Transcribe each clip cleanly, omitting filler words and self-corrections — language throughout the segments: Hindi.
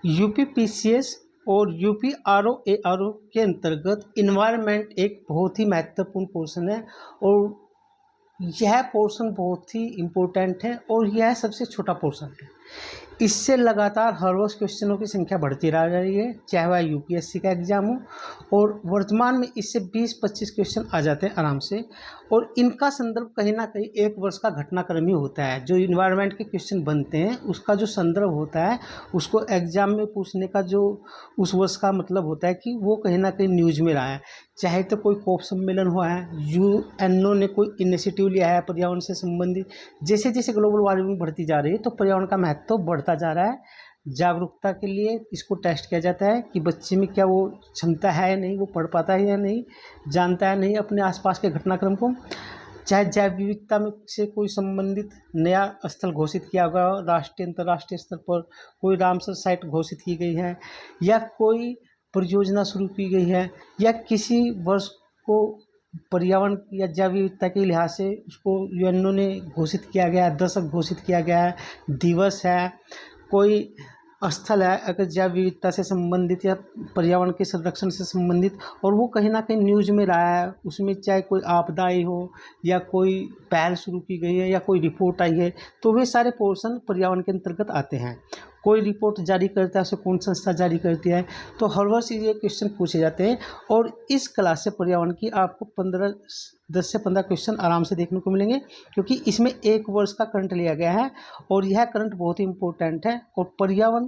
यूपीपीसीएस और यूपीआरओ के अंतर्गत इन्वायरमेंट एक बहुत ही महत्वपूर्ण पोर्शन है और यह पोर्शन बहुत ही इम्पोर्टेंट है और यह सबसे छोटा पोर्शन है। इससे लगातार हर रोज़ क्वेश्चनों की संख्या बढ़ती रह रही है, चाहे वह यूपीएससी का एग्ज़ाम हो, और वर्तमान में इससे 20-25 क्वेश्चन आ जाते हैं आराम से। और इनका संदर्भ कहीं ना कहीं एक वर्ष का घटनाक्रम ही होता है। जो इन्वायरमेंट के क्वेश्चन बनते हैं उसका जो संदर्भ होता है उसको एग्ज़ाम में पूछने का जो उस वर्ष का मतलब होता है कि वो कहीं ना कहीं न्यूज़ में रहा है। चाहे तो कोई कोप सम्मेलन हुआ है, यूएनओ ने कोई इनिशिएटिव लिया है पर्यावरण से संबंधित। जैसे जैसे ग्लोबल वार्मिंग बढ़ती जा रही है तो पर्यावरण का महत्व बढ़ता जा रहा है। जागरूकता के लिए इसको टेस्ट किया जाता है कि बच्चे में क्या वो क्षमता है या नहीं, वो पढ़ पाता है या नहीं, जानता है नहीं अपने आसपास के घटनाक्रम को। चाहे जैव विविधता में से कोई संबंधित नया स्थल घोषित किया गया हो, राष्ट्रीय अंतर्राष्ट्रीय स्तर पर कोई रामसर साइट घोषित की गई है, या कोई परियोजना शुरू की गई है, या किसी वर्ष को पर्यावरण या जैव विविधता के लिहाज से उसको यूएनओ ने घोषित किया गया है, दशक घोषित किया गया है, दिवस है, कोई स्थल है अगर जैव विविधता से संबंधित या पर्यावरण के संरक्षण से संबंधित, और वो कहीं ना कहीं न्यूज़ में रहा है, उसमें चाहे कोई आपदा आई हो या कोई पहल शुरू की गई है या कोई रिपोर्ट आई है, तो वे सारे पोर्शन पर्यावरण के अंतर्गत आते हैं। कोई रिपोर्ट जारी करता है उसे कौन संस्था जारी करती है, तो हर वर्ष ये क्वेश्चन पूछे जाते हैं। और इस क्लास से पर्यावरण की आपको 10 से 15 क्वेश्चन आराम से देखने को मिलेंगे, क्योंकि इसमें एक वर्ष का करंट लिया गया है और यह करंट बहुत ही इम्पोर्टेंट है और पर्यावरण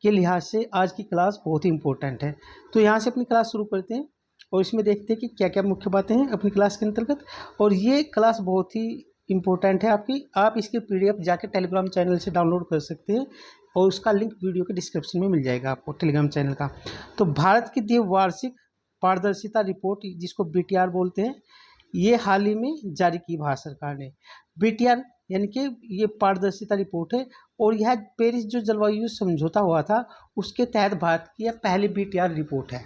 के लिहाज से आज की क्लास बहुत ही इम्पोर्टेंट है। तो यहाँ से अपनी क्लास शुरू करते हैं और इसमें देखते हैं कि क्या क्या मुख्य बातें हैं अपनी क्लास के अंतर्गत। और ये क्लास बहुत ही इम्पोर्टेंट है आपकी। आप इसकी पीडीएफ जाके टेलीग्राम चैनल से डाउनलोड कर सकते हैं और उसका लिंक वीडियो के डिस्क्रिप्शन में मिल जाएगा आपको टेलीग्राम चैनल का। तो भारत की द्विवार्षिक पारदर्शिता रिपोर्ट, जिसको बीटीआर बोलते हैं, ये हाल ही में जारी की भारत सरकार ने। बीटीआर यानी कि ये पारदर्शिता रिपोर्ट है और यह पेरिस जो जलवायु समझौता हुआ था उसके तहत भारत की यह पहली बीटीआर रिपोर्ट है।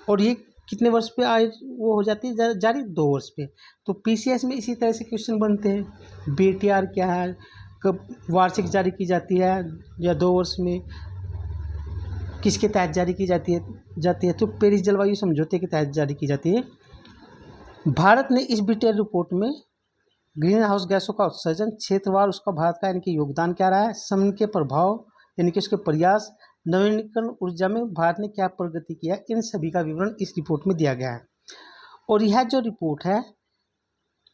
और ये कितने वर्ष पे आए वो हो जाती है जारी, 2 वर्ष पे। तो पीसीएस में इसी तरह से क्वेश्चन बनते हैं। बीटीआर क्या है, कब वार्षिक जारी की जाती है या 2 वर्ष में, किसके तहत जारी की जाती है तो पेरिस जलवायु समझौते के तहत जारी की जाती है। भारत ने इस बीटीआर रिपोर्ट में ग्रीन हाउस गैसों का उत्सर्जन, क्षेत्रवार उसका भारत का यानी कि योगदान क्या रहा है, समन के प्रभाव यानी कि उसके प्रयास, नवीनीकरण ऊर्जा में भारत ने क्या प्रगति किया, इन सभी का विवरण इस रिपोर्ट में दिया गया है। और यह जो रिपोर्ट है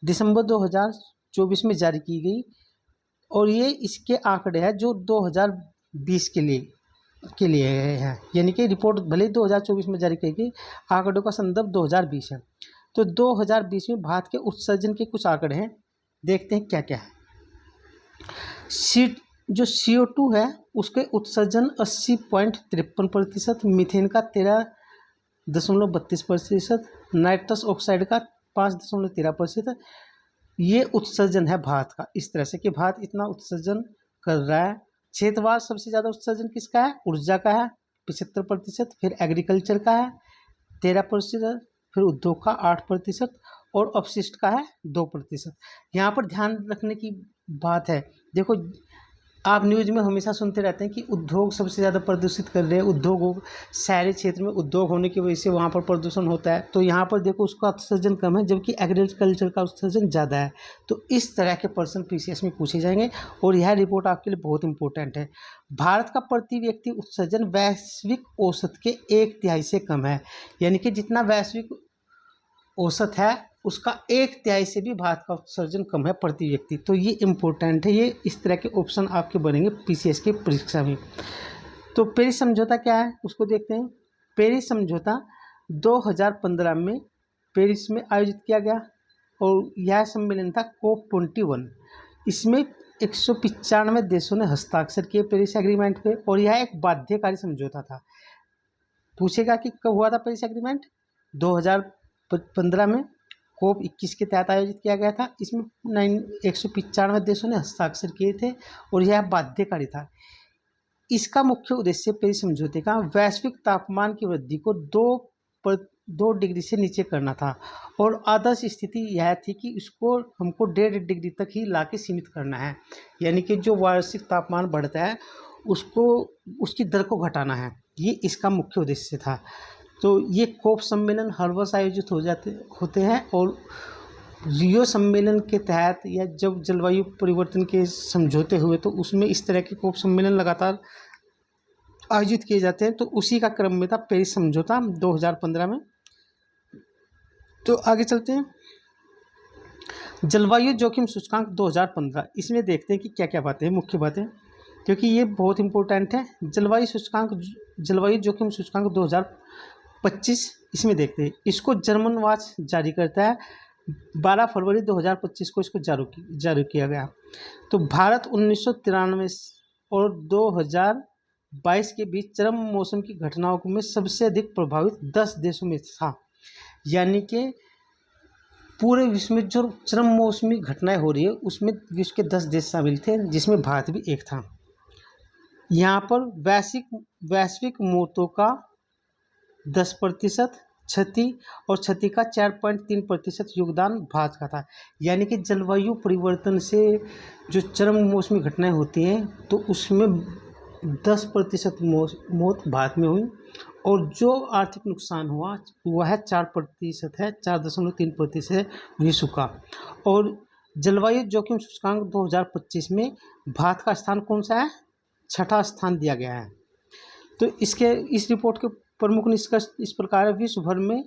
दिसंबर 2024 में जारी की गई और ये इसके आंकड़े हैं जो 2020 के लिए है, यानी कि रिपोर्ट भले 2024 में जारी की गई, आंकड़ों का संदर्भ 2020 है। तो 2020 में भारत के उत्सर्जन के कुछ आंकड़े हैं, देखते हैं क्या क्या है। जो CO2 है उसके उत्सर्जन 80.53%, मीथेन का 13.32%, नाइट्रस ऑक्साइड का 5.13%। ये उत्सर्जन है भारत का, इस तरह से कि भारत इतना उत्सर्जन कर रहा है। क्षेत्रवार सबसे ज़्यादा उत्सर्जन किसका है, ऊर्जा का है 75%, फिर एग्रीकल्चर का है 13%, फिर उद्योग का 8% और अपशिष्ट का है 2%। यहाँ पर ध्यान रखने की बात है, देखो आप न्यूज़ में हमेशा सुनते रहते हैं कि उद्योग सबसे ज़्यादा प्रदूषित कर रहे हैं, उद्योग शहरी क्षेत्र में उद्योग होने की वजह से वहाँ पर प्रदूषण होता है। तो यहाँ पर देखो उसका उत्सर्जन कम है जबकि एग्रीकल्चर का उत्सर्जन ज़्यादा है। तो इस तरह के प्रश्न पीसीएस में पूछे जाएंगे और यह रिपोर्ट आपके लिए बहुत इंपॉर्टेंट है। भारत का प्रति व्यक्ति उत्सर्जन वैश्विक औसत के 1/3 से कम है, यानी कि जितना वैश्विक औसत है उसका 1/3 से भी भारत का उत्सर्जन कम है प्रति व्यक्ति। तो ये इम्पोर्टेंट है, ये इस तरह के ऑप्शन आपके बनेंगे पीसीएस की परीक्षा में। तो पेरिस समझौता क्या है उसको देखते हैं। पेरिस समझौता 2015 में पेरिस में आयोजित किया गया और यह सम्मेलन था COP21। इसमें 195 देशों ने हस्ताक्षर किए पेरिस एग्रीमेंट पे और यह एक बाध्यकारी समझौता था। पूछेगा कि कब हुआ था पेरिस एग्रीमेंट, 2015 में COP21 के तहत आयोजित किया गया था। इसमें 195 देशों ने हस्ताक्षर किए थे और यह बाध्यकारी था। इसका मुख्य उद्देश्य पेरिस समझौते का वैश्विक तापमान की वृद्धि को 2 डिग्री से नीचे करना था और आदर्श स्थिति यह थी कि इसको हमको 1.5 डिग्री तक ही ला के सीमित करना है, यानी कि जो वार्षिक तापमान बढ़ता है उसको उसकी दर को घटाना है, ये इसका मुख्य उद्देश्य था। तो ये कोप सम्मेलन हर वर्ष आयोजित होते हैं, और रियो सम्मेलन के तहत या जब जलवायु परिवर्तन के समझौते हुए तो उसमें इस तरह के कोप सम्मेलन लगातार आयोजित किए जाते हैं। तो उसी का क्रम में था पेरिस समझौता 2015 में। तो आगे चलते हैं, जलवायु जोखिम सूचकांक 2015, इसमें देखते हैं कि क्या क्या बातें हैं, मुख्य बातें, क्योंकि ये बहुत इंपॉर्टेंट है। जलवायु जोखिम सूचकांक 2025, इसमें देखते हैं, इसको जर्मन वॉच जारी करता है। 12 फरवरी 2025 को इसको जारी किया गया। तो भारत 1993 और 2022 के बीच चरम मौसम की घटनाओं में सबसे अधिक प्रभावित 10 देशों में था। यानी कि पूरे विश्व में जो चरम मौसमी घटनाएं हो रही है उसमें विश्व के 10 देश शामिल थे, जिसमें भारत भी एक था। यहाँ पर वैश्विक मौतों का 10% क्षति का 4.3% योगदान भारत का था। यानी कि जलवायु परिवर्तन से जो चरम मौसमी घटनाएं होती हैं तो उसमें 10% मौत भारत में हुई, और जो आर्थिक नुकसान हुआ वह है 4% है, 4.3% विश्व का। और जलवायु जोखिम सूचकांक 2025 में भारत का स्थान कौन सा है? 6ठा स्थान दिया गया है। तो इस रिपोर्ट के प्रमुख निष्कर्ष इस प्रकार है, विश्व भर में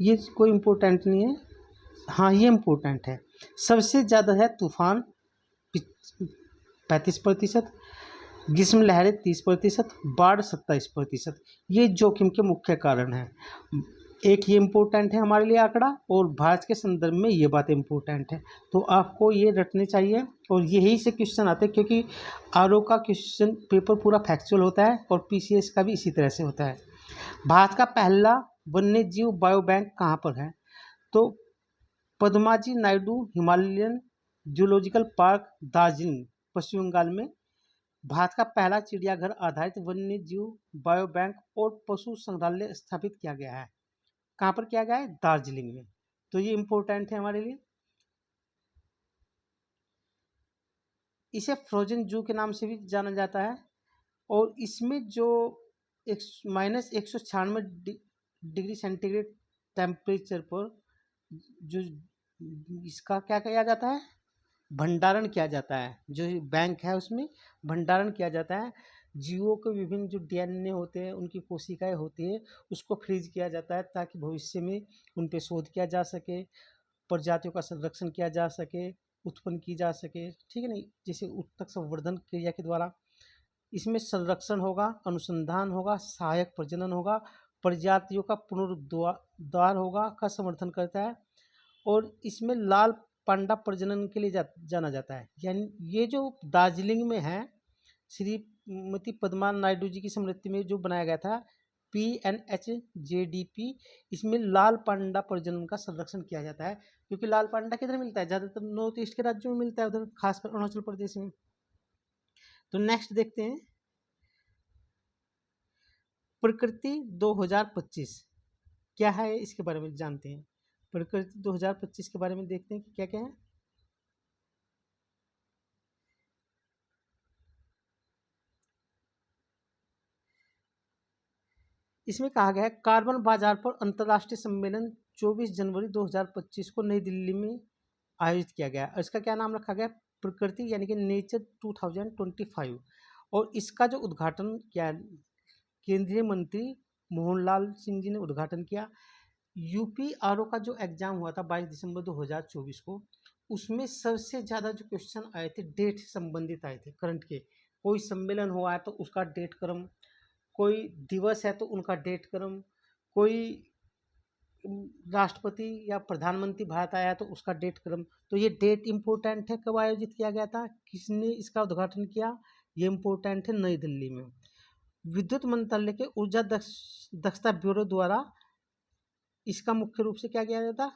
ये कोई इम्पोर्टेंट नहीं है, हाँ ये इम्पोर्टेंट है। सबसे ज़्यादा है तूफान 35%, ग्रीष्म लहरें 30%, बाढ़ 27%, ये जोखिम के मुख्य कारण हैं। एक ये इम्पोर्टेंट है हमारे लिए आंकड़ा, और भारत के संदर्भ में ये बात इम्पोर्टेंट है, तो आपको ये रटने चाहिए। और यही से क्वेश्चन आते हैं, क्योंकि आरओ का क्वेश्चन पेपर पूरा फैक्चुअल होता है और पीसीएस का भी इसी तरह से होता है। भारत का पहला वन्य जीव बायो बैंक कहाँ पर है? तो Padmaja Naidu Himalayan Zoological Park, Darjeeling, Paschim Bangal में भारत का पहला चिड़ियाघर आधारित वन्य जीव बायो बैंक और पशु संग्रहालय स्थापित किया गया है। कहाँ पर किया गया है? दार्जिलिंग में। तो ये इम्पोर्टेंट है हमारे लिए। इसे फ्रोजन जू के नाम से भी जाना जाता है, और इसमें जो -196 डिग्री सेंटीग्रेड टेम्परेचर पर जो इसका क्या किया जाता है? भंडारण किया जाता है। जो बैंक है उसमें भंडारण किया जाता है। जीवों के विभिन्न जो डीएनए होते हैं, उनकी कोशिकाएं होती है, उसको फ्रीज किया जाता है ताकि भविष्य में उन पर शोध किया जा सके, प्रजातियों का संरक्षण किया जा सके, उत्पन्न की जा सके, ठीक है नहीं, जैसे उत्तक संवर्धन क्रिया के द्वारा। इसमें संरक्षण होगा, अनुसंधान होगा, सहायक प्रजनन होगा, प्रजातियों का पुनरुद्धार होगा का समर्थन करता है, और इसमें लाल पांडा प्रजनन के लिए जाना जाता है। यानी ये जो दार्जिलिंग में है, श्रीमती पद्मा नायडू जी की स्मृति में जो बनाया गया था PNHJDP, इसमें लाल पांडा प्रजनन का संरक्षण किया जाता है, क्योंकि लाल पांडा किधर मिलता है? ज़्यादातर नॉर्थ ईस्ट के राज्यों में मिलता है, उधर खासकर अरुणाचल प्रदेश में। तो नेक्स्ट देखते हैं, प्रकृति 2025 क्या है, इसके बारे में जानते हैं। प्रकृति 2025 के बारे में देखते हैं कि क्या क्या है। इसमें कहा गया है, कार्बन बाजार पर अंतर्राष्ट्रीय सम्मेलन 24 जनवरी 2025 को नई दिल्ली में आयोजित किया गया, और इसका क्या नाम रखा गया? प्रकृति, यानी कि नेचर 2025। और इसका जो उद्घाटन किया केंद्रीय मंत्री मोहनलाल सिंह जी ने उद्घाटन किया। यूपीआरओ का जो एग्जाम हुआ था 22 दिसंबर 2024 को, उसमें सबसे ज़्यादा जो क्वेश्चन आए थे डेट से संबंधित आए थे, करंट के। कोई सम्मेलन हुआ है तो उसका डेट क्रम, कोई दिवस है तो उनका डेट क्रम, कोई राष्ट्रपति या प्रधानमंत्री भारत आया है तो उसका डेट क्रम। तो ये डेट इम्पोर्टेंट है, कब आयोजित किया गया था, किसने इसका उद्घाटन किया, ये इम्पोर्टेंट है, नई दिल्ली में। विद्युत मंत्रालय के ऊर्जा दक्षता ब्यूरो द्वारा इसका मुख्य रूप से क्या किया जाता,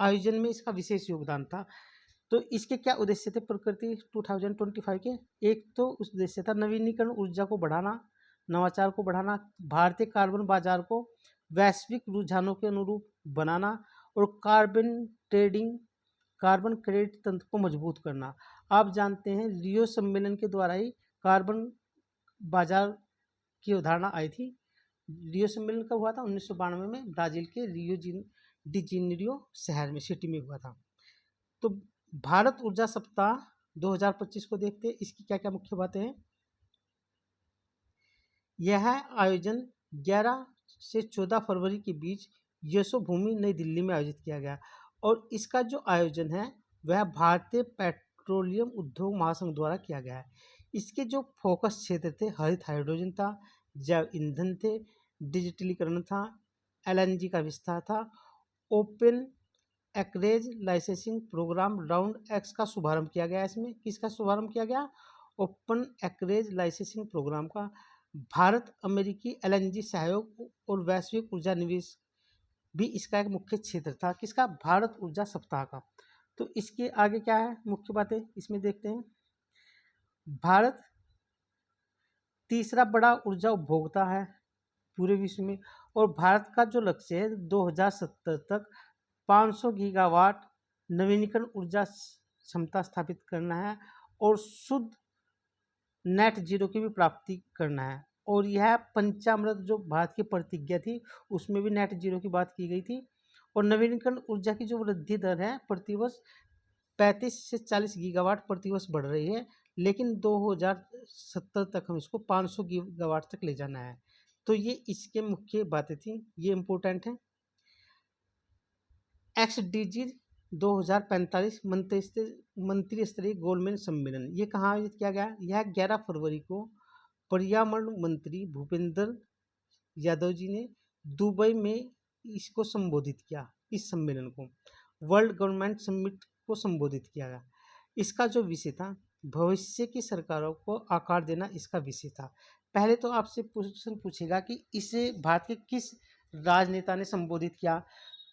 आयोजन में इसका विशेष योगदान था। तो इसके क्या उद्देश्य थे प्रकृति 2025 के? एक तो उद्देश्य था नवीनीकरण ऊर्जा को बढ़ाना, नवाचार को बढ़ाना, भारतीय कार्बन बाजार को वैश्विक रुझानों के अनुरूप बनाना, और कार्बन क्रेडिट तंत्र को मजबूत करना। आप जानते हैं रियो सम्मेलन के द्वारा ही कार्बन बाजार की अवधारणा आई थी। रियो सम्मेलन कब हुआ था? 1992 में ब्राज़ील के रियो डी जेनेरियो शहर में, सिटी में हुआ था। तो भारत ऊर्जा सप्ताह 2025 को देखते हैं, इसकी क्या-क्या मुख्य बातें हैं। यह आयोजन 11 से 14 फरवरी के बीच यशोभूमि नई दिल्ली में आयोजित किया गया और इसका जो आयोजन है वह भारतीय पेट्रोलियम उद्योग महासंघ द्वारा किया गया है। इसके जो फोकस क्षेत्र थे, हरित हाइड्रोजन था, जैव ईंधन थे, डिजिटलीकरण था, एलएनजी का विस्तार था, open acreage licensing programme round X का शुभारंभ किया गया। इसमें किसका शुभारंभ किया गया? ओपन एक्रेज लाइसेंसिंग प्रोग्राम का। भारत अमेरिकी एलएनजी सहयोग और वैश्विक ऊर्जा निवेश भी इसका एक मुख्य क्षेत्र था। किसका? भारत ऊर्जा सप्ताह का। तो इसके आगे क्या है मुख्य बातें, इसमें देखते हैं। भारत तीसरा बड़ा ऊर्जा उपभोक्ता है पूरे विश्व में और भारत का जो लक्ष्य है 2070 तक 500 गीगावाट नवीनीकरण ऊर्जा क्षमता स्थापित करना है और शुद्ध नेट जीरो की भी प्राप्ति करना है। और यह पंचामृत जो भारत की प्रतिज्ञा थी उसमें भी नेट जीरो की बात की गई थी। और नवीनीकरण ऊर्जा की जो वृद्धि दर है प्रतिवर्ष 35 से 40 गीगावाट प्रतिवर्ष बढ़ रही है, लेकिन 2070 तक हम इसको 500 गीगावाट तक ले जाना है। तो ये इसके मुख्य बातें थी, ये इम्पोर्टेंट है। XDG 2045 मंत्री स्तरीय गोलमेज सम्मेलन, ये कहाँ आयोजित किया गया? यह 11 फरवरी को पर्यावरण मंत्री भूपेंद्र यादव जी ने दुबई में इसको संबोधित किया। इस सम्मेलन को वर्ल्ड गवर्नमेंट समिट को संबोधित किया गया। इसका जो विषय था भविष्य की सरकारों को आकार देना, इसका विषय था। पहले तो आपसे प्रश्न पूछेगा कि इसे भारत के किस राजनेता ने संबोधित किया?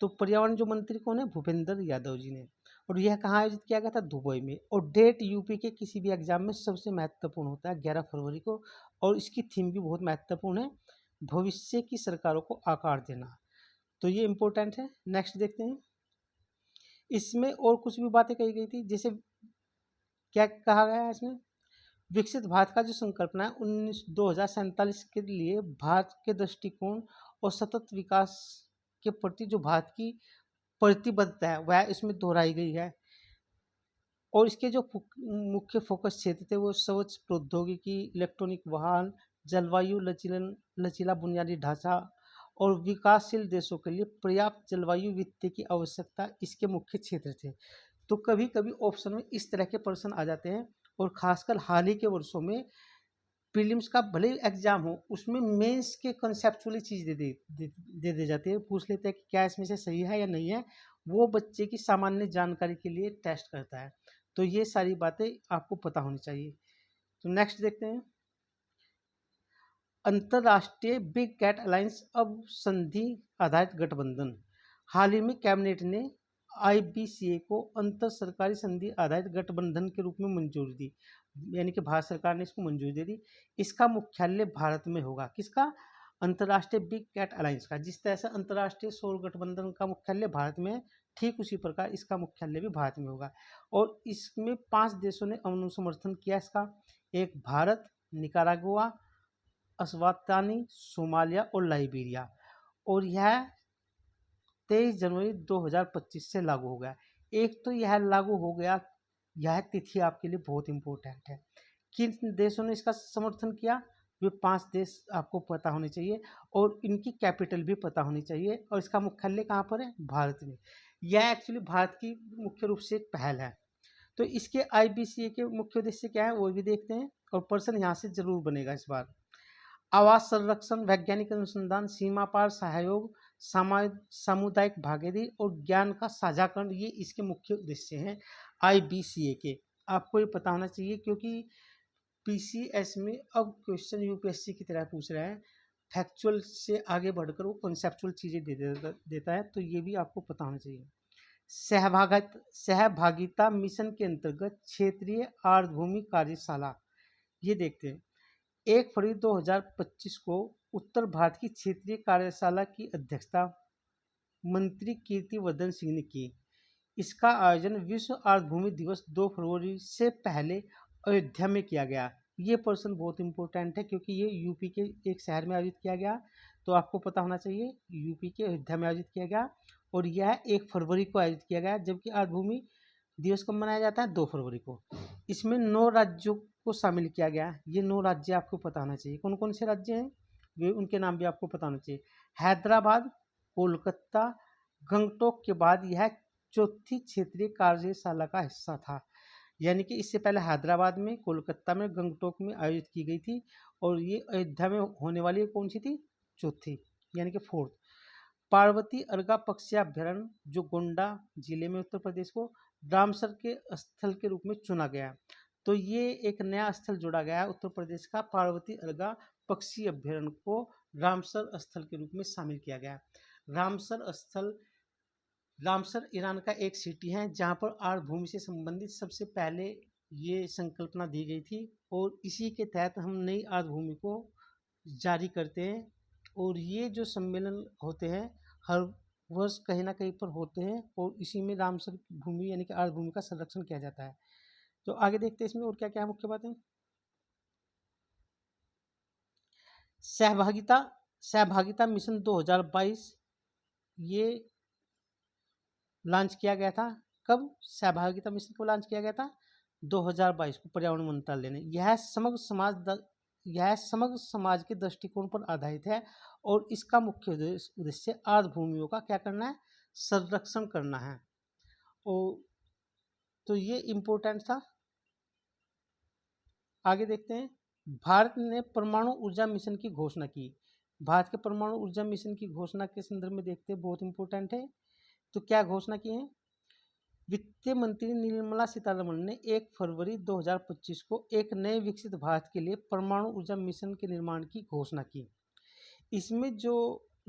तो पर्यावरण जो मंत्री कौन है? भूपेंद्र यादव जी ने। और यह कहाँ आयोजित किया गया था? दुबई में। और डेट यूपी के किसी भी एग्जाम में सबसे महत्वपूर्ण होता है 11 फरवरी को, और इसकी थीम भी बहुत महत्वपूर्ण है, भविष्य की सरकारों को आकार देना। तो ये इम्पोर्टेंट है। नेक्स्ट देखते हैं। इसमें और कुछ भी बातें कही गई थी, जैसे क्या कहा गया है इसमें? विकसित भारत का जो संकल्पना है 2047 के लिए भारत के दृष्टिकोण और सतत विकास के प्रति जो भारत की प्रतिबद्धता है वह इसमें दोहराई गई है। और इसके जो मुख्य फोकस क्षेत्र थे वो स्वच्छ प्रौद्योगिकी, इलेक्ट्रॉनिक वाहन, जलवायु लचीला बुनियादी ढांचा और विकासशील देशों के लिए पर्याप्त जलवायु वित्त की आवश्यकता इसके मुख्य क्षेत्र थे। तो कभी कभी ऑप्शन में इस तरह के प्रश्न आ जाते हैं और खासकर हाल ही के वर्षों में प्रीलिम्स का भले ही एग्जाम हो उसमें मेंस के कंसेप्चुअली चीज़ दे जाती है, पूछ लेते हैं कि क्या इसमें से सही है या नहीं है। वो बच्चे की सामान्य जानकारी के लिए टेस्ट करता है। तो ये सारी बातें आपको पता होनी चाहिए। तो नेक्स्ट देखते हैं। अंतर्राष्ट्रीय बिग कैट अलायंस अब संधि आधारित गठबंधन। हाल ही में कैबिनेट ने IBCA को अंतर सरकारी संधि आधारित गठबंधन के रूप में मंजूरी दी, यानी कि भारत सरकार ने इसको मंजूरी दे दी। इसका मुख्यालय भारत में होगा। किसका? अंतर्राष्ट्रीय बिग कैट अलायंस का। जिस तरह से अंतर्राष्ट्रीय सौर गठबंधन का मुख्यालय भारत में है, ठीक उसी प्रकार इसका मुख्यालय भी भारत में होगा। और इसमें 5 देशों ने अनुसमर्थन किया इसका। एक भारत, निकारागुआ, अस्वातिनी, सोमालिया और लाइबेरिया। और यह 23 जनवरी 2025 से लागू हो गया। एक तो यह लागू हो गया, यह तिथि आपके लिए बहुत इंपॉर्टेंट है। किन देशों ने इसका समर्थन किया? वे 5 देश आपको पता होने चाहिए और इनकी कैपिटल भी पता होनी चाहिए। और इसका मुख्यालय कहाँ पर है? भारत में। यह एक्चुअली भारत की मुख्य रूप से एक पहल है। तो इसके IBCA के मुख्य उद्देश्य क्या है वो भी देखते हैं, और प्रश्न यहाँ से जरूर बनेगा इस बार। आवास संरक्षण, वैज्ञानिक अनुसंधान, सीमा पार सहयोग, सामुदायिक भागीदारी और ज्ञान का साझाकरण, ये इसके मुख्य उद्देश्य हैं IBCA के। आपको ये पता होना चाहिए क्योंकि PCS में अब क्वेश्चन UPSC की तरह पूछ रहा है, फैक्चुअल से आगे बढ़कर वो कॉन्सेप्चुअल चीज़ें देता है, तो ये भी आपको पता होना चाहिए। सहभागिता मिशन के अंतर्गत क्षेत्रीय आर्द्रभूमि कार्यशाला, ये देखते हैं। 1 फरवरी 2025 को उत्तर भारत की क्षेत्रीय कार्यशाला की अध्यक्षता मंत्री कीर्तिवर्धन सिंह ने की। इसका आयोजन विश्व आर्द्रभूमि दिवस 2 फरवरी से पहले अयोध्या में किया गया। ये पर्सन बहुत इंपॉर्टेंट है क्योंकि ये यूपी के एक शहर में आयोजित किया गया, तो आपको पता होना चाहिए यूपी के अयोध्या में आयोजित किया गया और यह 1 फरवरी को आयोजित किया गया, जबकि आज़ाद भूमि दिवस कब मनाया जाता है? 2 फरवरी को। इसमें 9 राज्यों को शामिल किया गया। ये 9 राज्य आपको पता होना चाहिए। कौन कौन से राज्य हैं वे, उनके नाम भी आपको पता होना चाहिए। हैदराबाद, कोलकाता, गंगटोक के बाद यह चौथी क्षेत्रीय कार्यशाला का हिस्सा था। यानी कि इससे पहले हैदराबाद में, कोलकाता में, गंगटोक में आयोजित की गई थी और ये अयोध्या में होने वाली कौन सी थी? चौथी, यानी कि फोर्थ। पार्वती अर्गा पक्षी अभ्यारण्य जो गोंडा जिले में उत्तर प्रदेश को रामसर के स्थल के रूप में चुना गया, तो ये एक नया स्थल जोड़ा गया है उत्तर प्रदेश का। पार्वती अर्गा पक्षी अभ्यारण्य को रामसर स्थल के रूप में शामिल किया गया। रामसर स्थल, रामसर ईरान का एक सिटी है जहाँ पर आर्द्र भूमि से संबंधित सबसे पहले ये संकल्पना दी गई थी और इसी के तहत हम नई आर्द्र भूमि को जारी करते हैं। और ये जो सम्मेलन होते हैं हर वर्ष कहीं ना कहीं पर होते हैं और इसी में रामसर भूमि यानी कि आर्द्र भूमि का संरक्षण किया जाता है। तो आगे देखते हैं इसमें और क्या क्या है मुख्य बातें। सहभागिता सहभागिता मिशन 2022 ये लॉन्च किया गया था। कब सहभागिता मिशन को लॉन्च किया गया था? 2022 को पर्यावरण मंत्रालय ने। यह समग्र समाज के दृष्टिकोण पर आधारित है और इसका मुख्य उद्देश्य आर्द्र भूमियों का क्या करना है? संरक्षण करना है। और तो ये इम्पोर्टेंट था। आगे देखते हैं। भारत ने परमाणु ऊर्जा मिशन की घोषणा की। भारत के परमाणु ऊर्जा मिशन की घोषणा के संदर्भ में देखते हैं, बहुत इंपॉर्टेंट है। तो क्या घोषणा की है? वित्त मंत्री निर्मला सीतारमण ने 1 फरवरी 2025 को एक नए विकसित भारत के लिए परमाणु ऊर्जा मिशन के निर्माण की घोषणा की। इसमें जो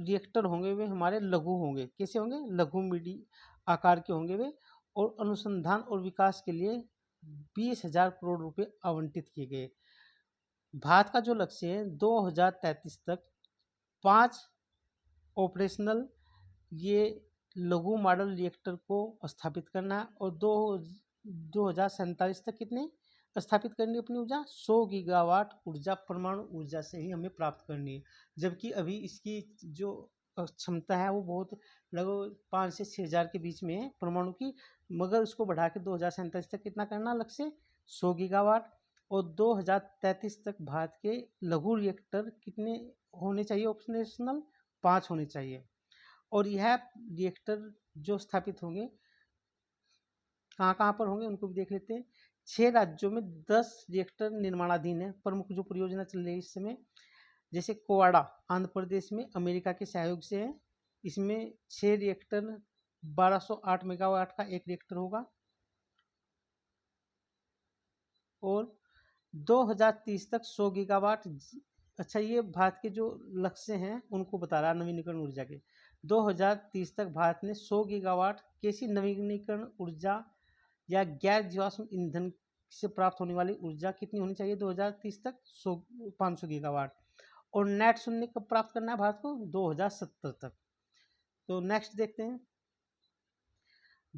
रिएक्टर होंगे वे हमारे लघु होंगे। कैसे होंगे? लघु मीडियम आकार के होंगे वे। और अनुसंधान और विकास के लिए 20,000 करोड़ रुपए आवंटित किए गए। भारत का जो लक्ष्य है 2033 तक 5 ऑपरेशनल ये लघु मॉडल रिएक्टर को स्थापित करना है और 2047 तक कितने स्थापित करनी है अपनी ऊर्जा? 100 गीगावाट ऊर्जा परमाणु ऊर्जा से ही हमें प्राप्त करनी है। जबकि अभी इसकी जो क्षमता है वो बहुत लगभग 5 से 6,000 के बीच में है परमाणु की, मगर उसको बढ़ा के 2047 तक कितना करना लक्ष्य? 100 गीगावाट। और 2033 तक भारत के लघु रिएक्टर कितने होने चाहिए ऑपरेशनल? 5 होने चाहिए। और यह रिएक्टर जो स्थापित होंगे कहाँ कहाँ पर होंगे उनको भी देख लेते हैं। 6 राज्यों में 10 रिएक्टर निर्माणाधीन है। प्रमुख जो परियोजना चल रही है इस समय, जैसे कोवाडा आंध्र प्रदेश में अमेरिका के सहयोग से है। इसमें 6 रिएक्टर 1208 मेगावाट का एक रिएक्टर होगा और 2030 तक 100 गीगावाट। अच्छा, ये भारत के जो लक्ष्य हैं उनको बता रहा है नवीनीकरण ऊर्जा के। 2030 तक भारत ने 100 गीगावाट कैसी नवीनीकरण ऊर्जा या गैर जीवाश्म ईंधन से प्राप्त होने वाली ऊर्जा कितनी होनी चाहिए 2030 तक? 500 गीगावाट। और नेट शून्य कब प्राप्त करना है भारत को? 2070 तक। तो नेक्स्ट देखते हैं।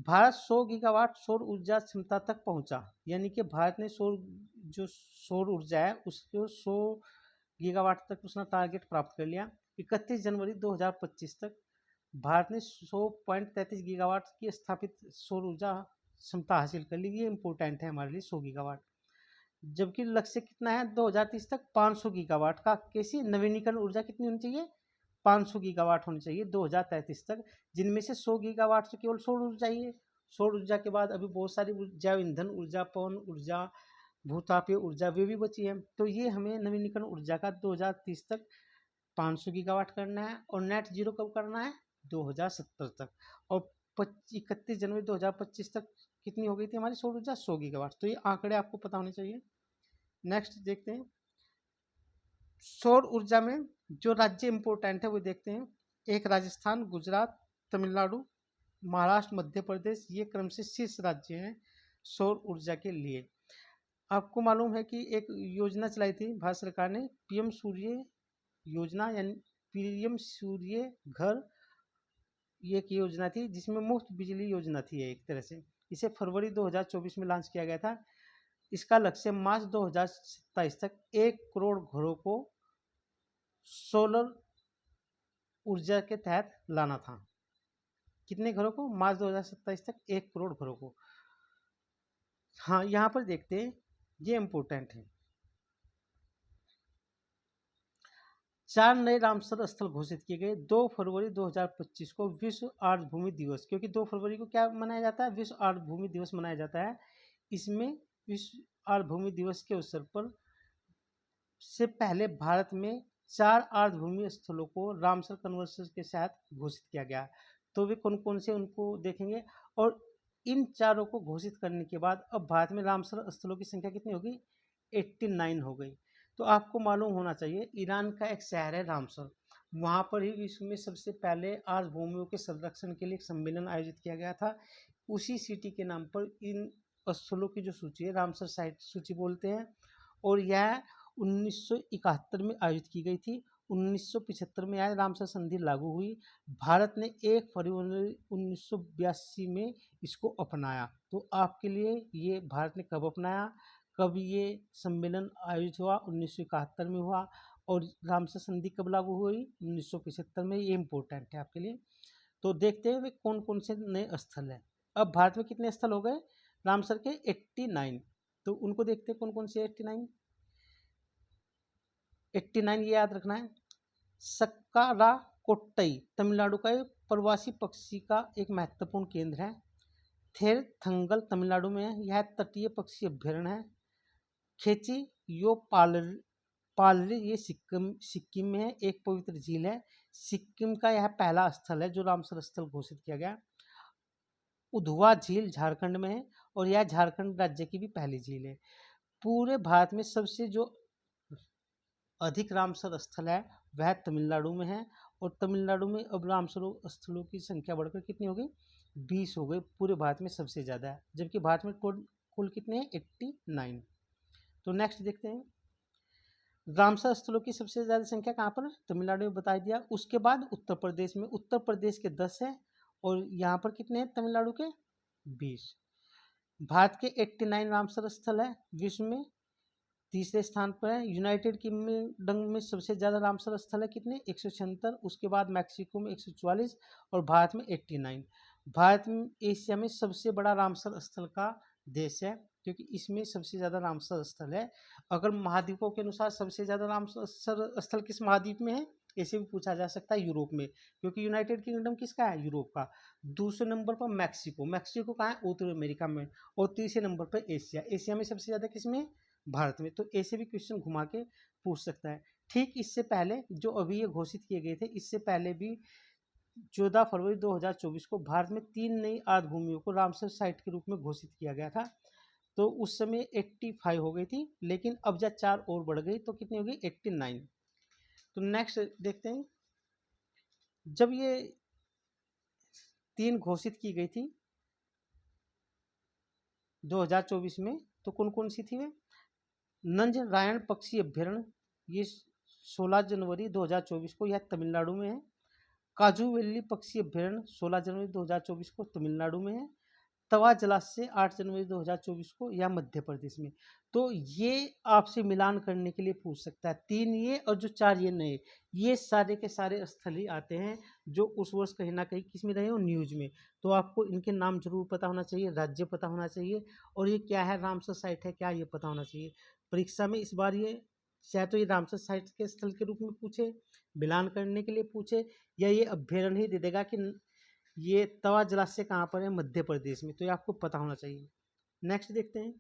भारत 100 गीगावाट सौर ऊर्जा क्षमता तक पहुंचा। यानी कि भारत ने सौर ऊर्जा है उसको 100 गीगावाट तक उसने टारगेट प्राप्त कर लिया। 31 जनवरी 2025 तक भारत ने 100.33 गीगावाट की स्थापित सौर ऊर्जा क्षमता हासिल कर ली। ये इंपॉर्टेंट है हमारे लिए 100 गीगावाट। जबकि लक्ष्य कितना है 2030 तक? 500 गीगावाट का। कैसी नवीनीकरण ऊर्जा कितनी होनी चाहिए? 500 गीगावाट होनी चाहिए 2033 तक, जिनमें से 100 गीगावाट तो केवल सौर ऊर्जा ही है। सौर ऊर्जा के बाद अभी बहुत सारी जैव ईंधन ऊर्जा, पवन ऊर्जा, भूतापीय ऊर्जा वे भी बची है। तो ये हमें नवीनीकरण ऊर्जा का 2030 तक 500 गीगावाट करना है और नेट जीरो कब करना है? 2070 तक। और 31 जनवरी 2025 तक कितनी हो गई थी हमारी सौर ऊर्जा? 100 गीगावाट। तो ये आंकड़े आपको पता होने चाहिए। नेक्स्ट देखते हैं। सौर ऊर्जा में जो राज्य इंपॉर्टेंट है वो देखते हैं। एक राजस्थान, गुजरात, तमिलनाडु, महाराष्ट्र, मध्य प्रदेश, ये क्रम से शीर्ष राज्य हैं सौर ऊर्जा के लिए। आपको मालूम है कि एक योजना चलाई थी भारत सरकार ने, पीएम सूर्य योजना, यानी पीएम सूर्य घर। ये एक योजना थी जिसमें मुफ्त बिजली योजना थी एक तरह से। इसे फरवरी 2024 में लॉन्च किया गया था। इसका लक्ष्य मार्च 2027 तक 1 करोड़ घरों को सोलर ऊर्जा के तहत लाना था। कितने घरों को? मार्च 2027 तक 1 करोड़ घरों को। हाँ, यहाँ पर देखते हैं, ये इम्पोर्टेंट है। 4 नए रामसर स्थल घोषित किए गए। 2 फरवरी 2025 को विश्व आर्द्रभूमि दिवस, क्योंकि 2 फरवरी को क्या मनाया जाता है? विश्व आर्द्रभूमि दिवस मनाया जाता है। इसमें विश्व आर्द्रभूमि दिवस के अवसर पर से पहले भारत में 4 आर्द्रभूमि स्थलों को रामसर कन्वेंशन के साथ घोषित किया गया। तो वे कौन कौन से, उनको देखेंगे। और इन चारों को घोषित करने के बाद अब भारत में रामसर स्थलों की संख्या कितनी होगी? 89 हो गई। तो आपको मालूम होना चाहिए, ईरान का एक शहर है रामसर, वहाँ पर ही विश्व में सबसे पहले आर्द्रभूमियों के संरक्षण के लिए एक सम्मेलन आयोजित किया गया था। उसी सिटी के नाम पर इन स्थलों की जो सूची है, रामसर साइट सूची बोलते हैं। और यह 1971 में आयोजित की गई थी। 1975 में यह रामसर संधि लागू हुई। भारत ने 1 फरवरी 1982 में इसको अपनाया। तो आपके लिए ये भारत ने कब अपनाया, कब ये सम्मेलन आयोजित हुआ? 1971 में हुआ। और रामसर संधि कब लागू हुई? 1975 में। ये इम्पोर्टेंट है आपके लिए। तो देखते हैं वे कौन कौन से नए स्थल हैं। अब भारत में कितने स्थल हो गए रामसर के? 89। तो उनको देखते हैं कौन कौन से 89। 89 ये याद रखना है। सक्कारा कोट्टई तमिलनाडु का एक प्रवासी पक्षी का एक महत्वपूर्ण केंद्र है। थेरथंगल तमिलनाडु में है, यह तटीय पक्षी अभ्यारण्य है। खेची यो पालरी ये सिक्किम में है, एक पवित्र झील है। सिक्किम का यह पहला स्थल है जो रामसर स्थल घोषित किया गया। उधवा झील झारखंड में है, और यह झारखंड राज्य की भी पहली झील है। पूरे भारत में सबसे जो अधिक रामसर स्थल है वह तमिलनाडु में है। और तमिलनाडु में अब रामसर स्थलों की संख्या बढ़कर कितनी हो गई? 20 हो गई। पूरे भारत में सबसे ज़्यादा है, जबकि भारत में कुल कितने हैं? 89। तो नेक्स्ट देखते हैं, रामसर स्थलों की सबसे ज़्यादा संख्या कहाँ पर? तमिलनाडु में बता दिया। उसके बाद उत्तर प्रदेश में, उत्तर प्रदेश के 10 है, और यहाँ पर कितने हैं तमिलनाडु के? 20। भारत के 89 रामसर स्थल है। विश्व में तीसरे स्थान पर है। यूनाइटेड किंगडम में सबसे ज़्यादा रामसर स्थल है, कितने? 176। उसके बाद मैक्सिको में 144, और भारत में 89। भारत में एशिया में सबसे बड़ा रामसर स्थल का देश है, क्योंकि इसमें सबसे ज़्यादा रामसर स्थल है। अगर महाद्वीपों के अनुसार सबसे ज़्यादा रामसर स्थल किस महाद्वीप में है, ऐसे भी पूछा जा सकता है, यूरोप में, क्योंकि यूनाइटेड किंगडम किसका है? यूरोप का। दूसरे नंबर पर मैक्सिको, मैक्सिको कहाँ है? उत्तर अमेरिका में। और तीसरे नंबर पर एशिया, एशिया में सबसे ज़्यादा किसमें? भारत में। तो ऐसे भी क्वेश्चन घुमा के पूछ सकता है। ठीक इससे पहले जो अभी ये घोषित किए गए थे, इससे पहले भी 14 फरवरी 2024 को भारत में 3 नई आर्द्रभूमियों को रामसर साइट के रूप में घोषित किया गया था। तो उस समय 85 हो गई थी, लेकिन अब जब 4 और बढ़ गई तो कितनी हो गई? 89। तो नेक्स्ट देखते हैं, जब ये 3 घोषित की गई थी 2024 में, तो कौन कौन सी थी वे? नंजरायण पक्षी अभ्यारण्य, ये 16 जनवरी 2024 को यह तमिलनाडु में है। काजूवेली पक्षी अभ्यारण्य 16 जनवरी 2024 को तमिलनाडु में है। तवा जलाशय 8 जनवरी 2024 को, या मध्य प्रदेश में। तो ये आपसे मिलान करने के लिए पूछ सकता है। 3 ये और जो 4 ये नए, ये सारे के सारे स्थल ही आते हैं जो उस वर्ष कहीं ना कहीं किस में रहे हो? न्यूज में। तो आपको इनके नाम जरूर पता होना चाहिए, राज्य पता होना चाहिए, और ये क्या है, रामसर साइट है क्या, ये पता होना चाहिए। परीक्षा में इस बार ये चाहे तो ये रामसर साइट के स्थल के रूप में पूछे, मिलान करने के लिए पूछे, या ये अभ्यारण्य ही दे देगा कि ये तवा जलाशय कहाँ पर है? मध्य प्रदेश में। तो ये आपको पता होना चाहिए। नेक्स्ट देखते हैं,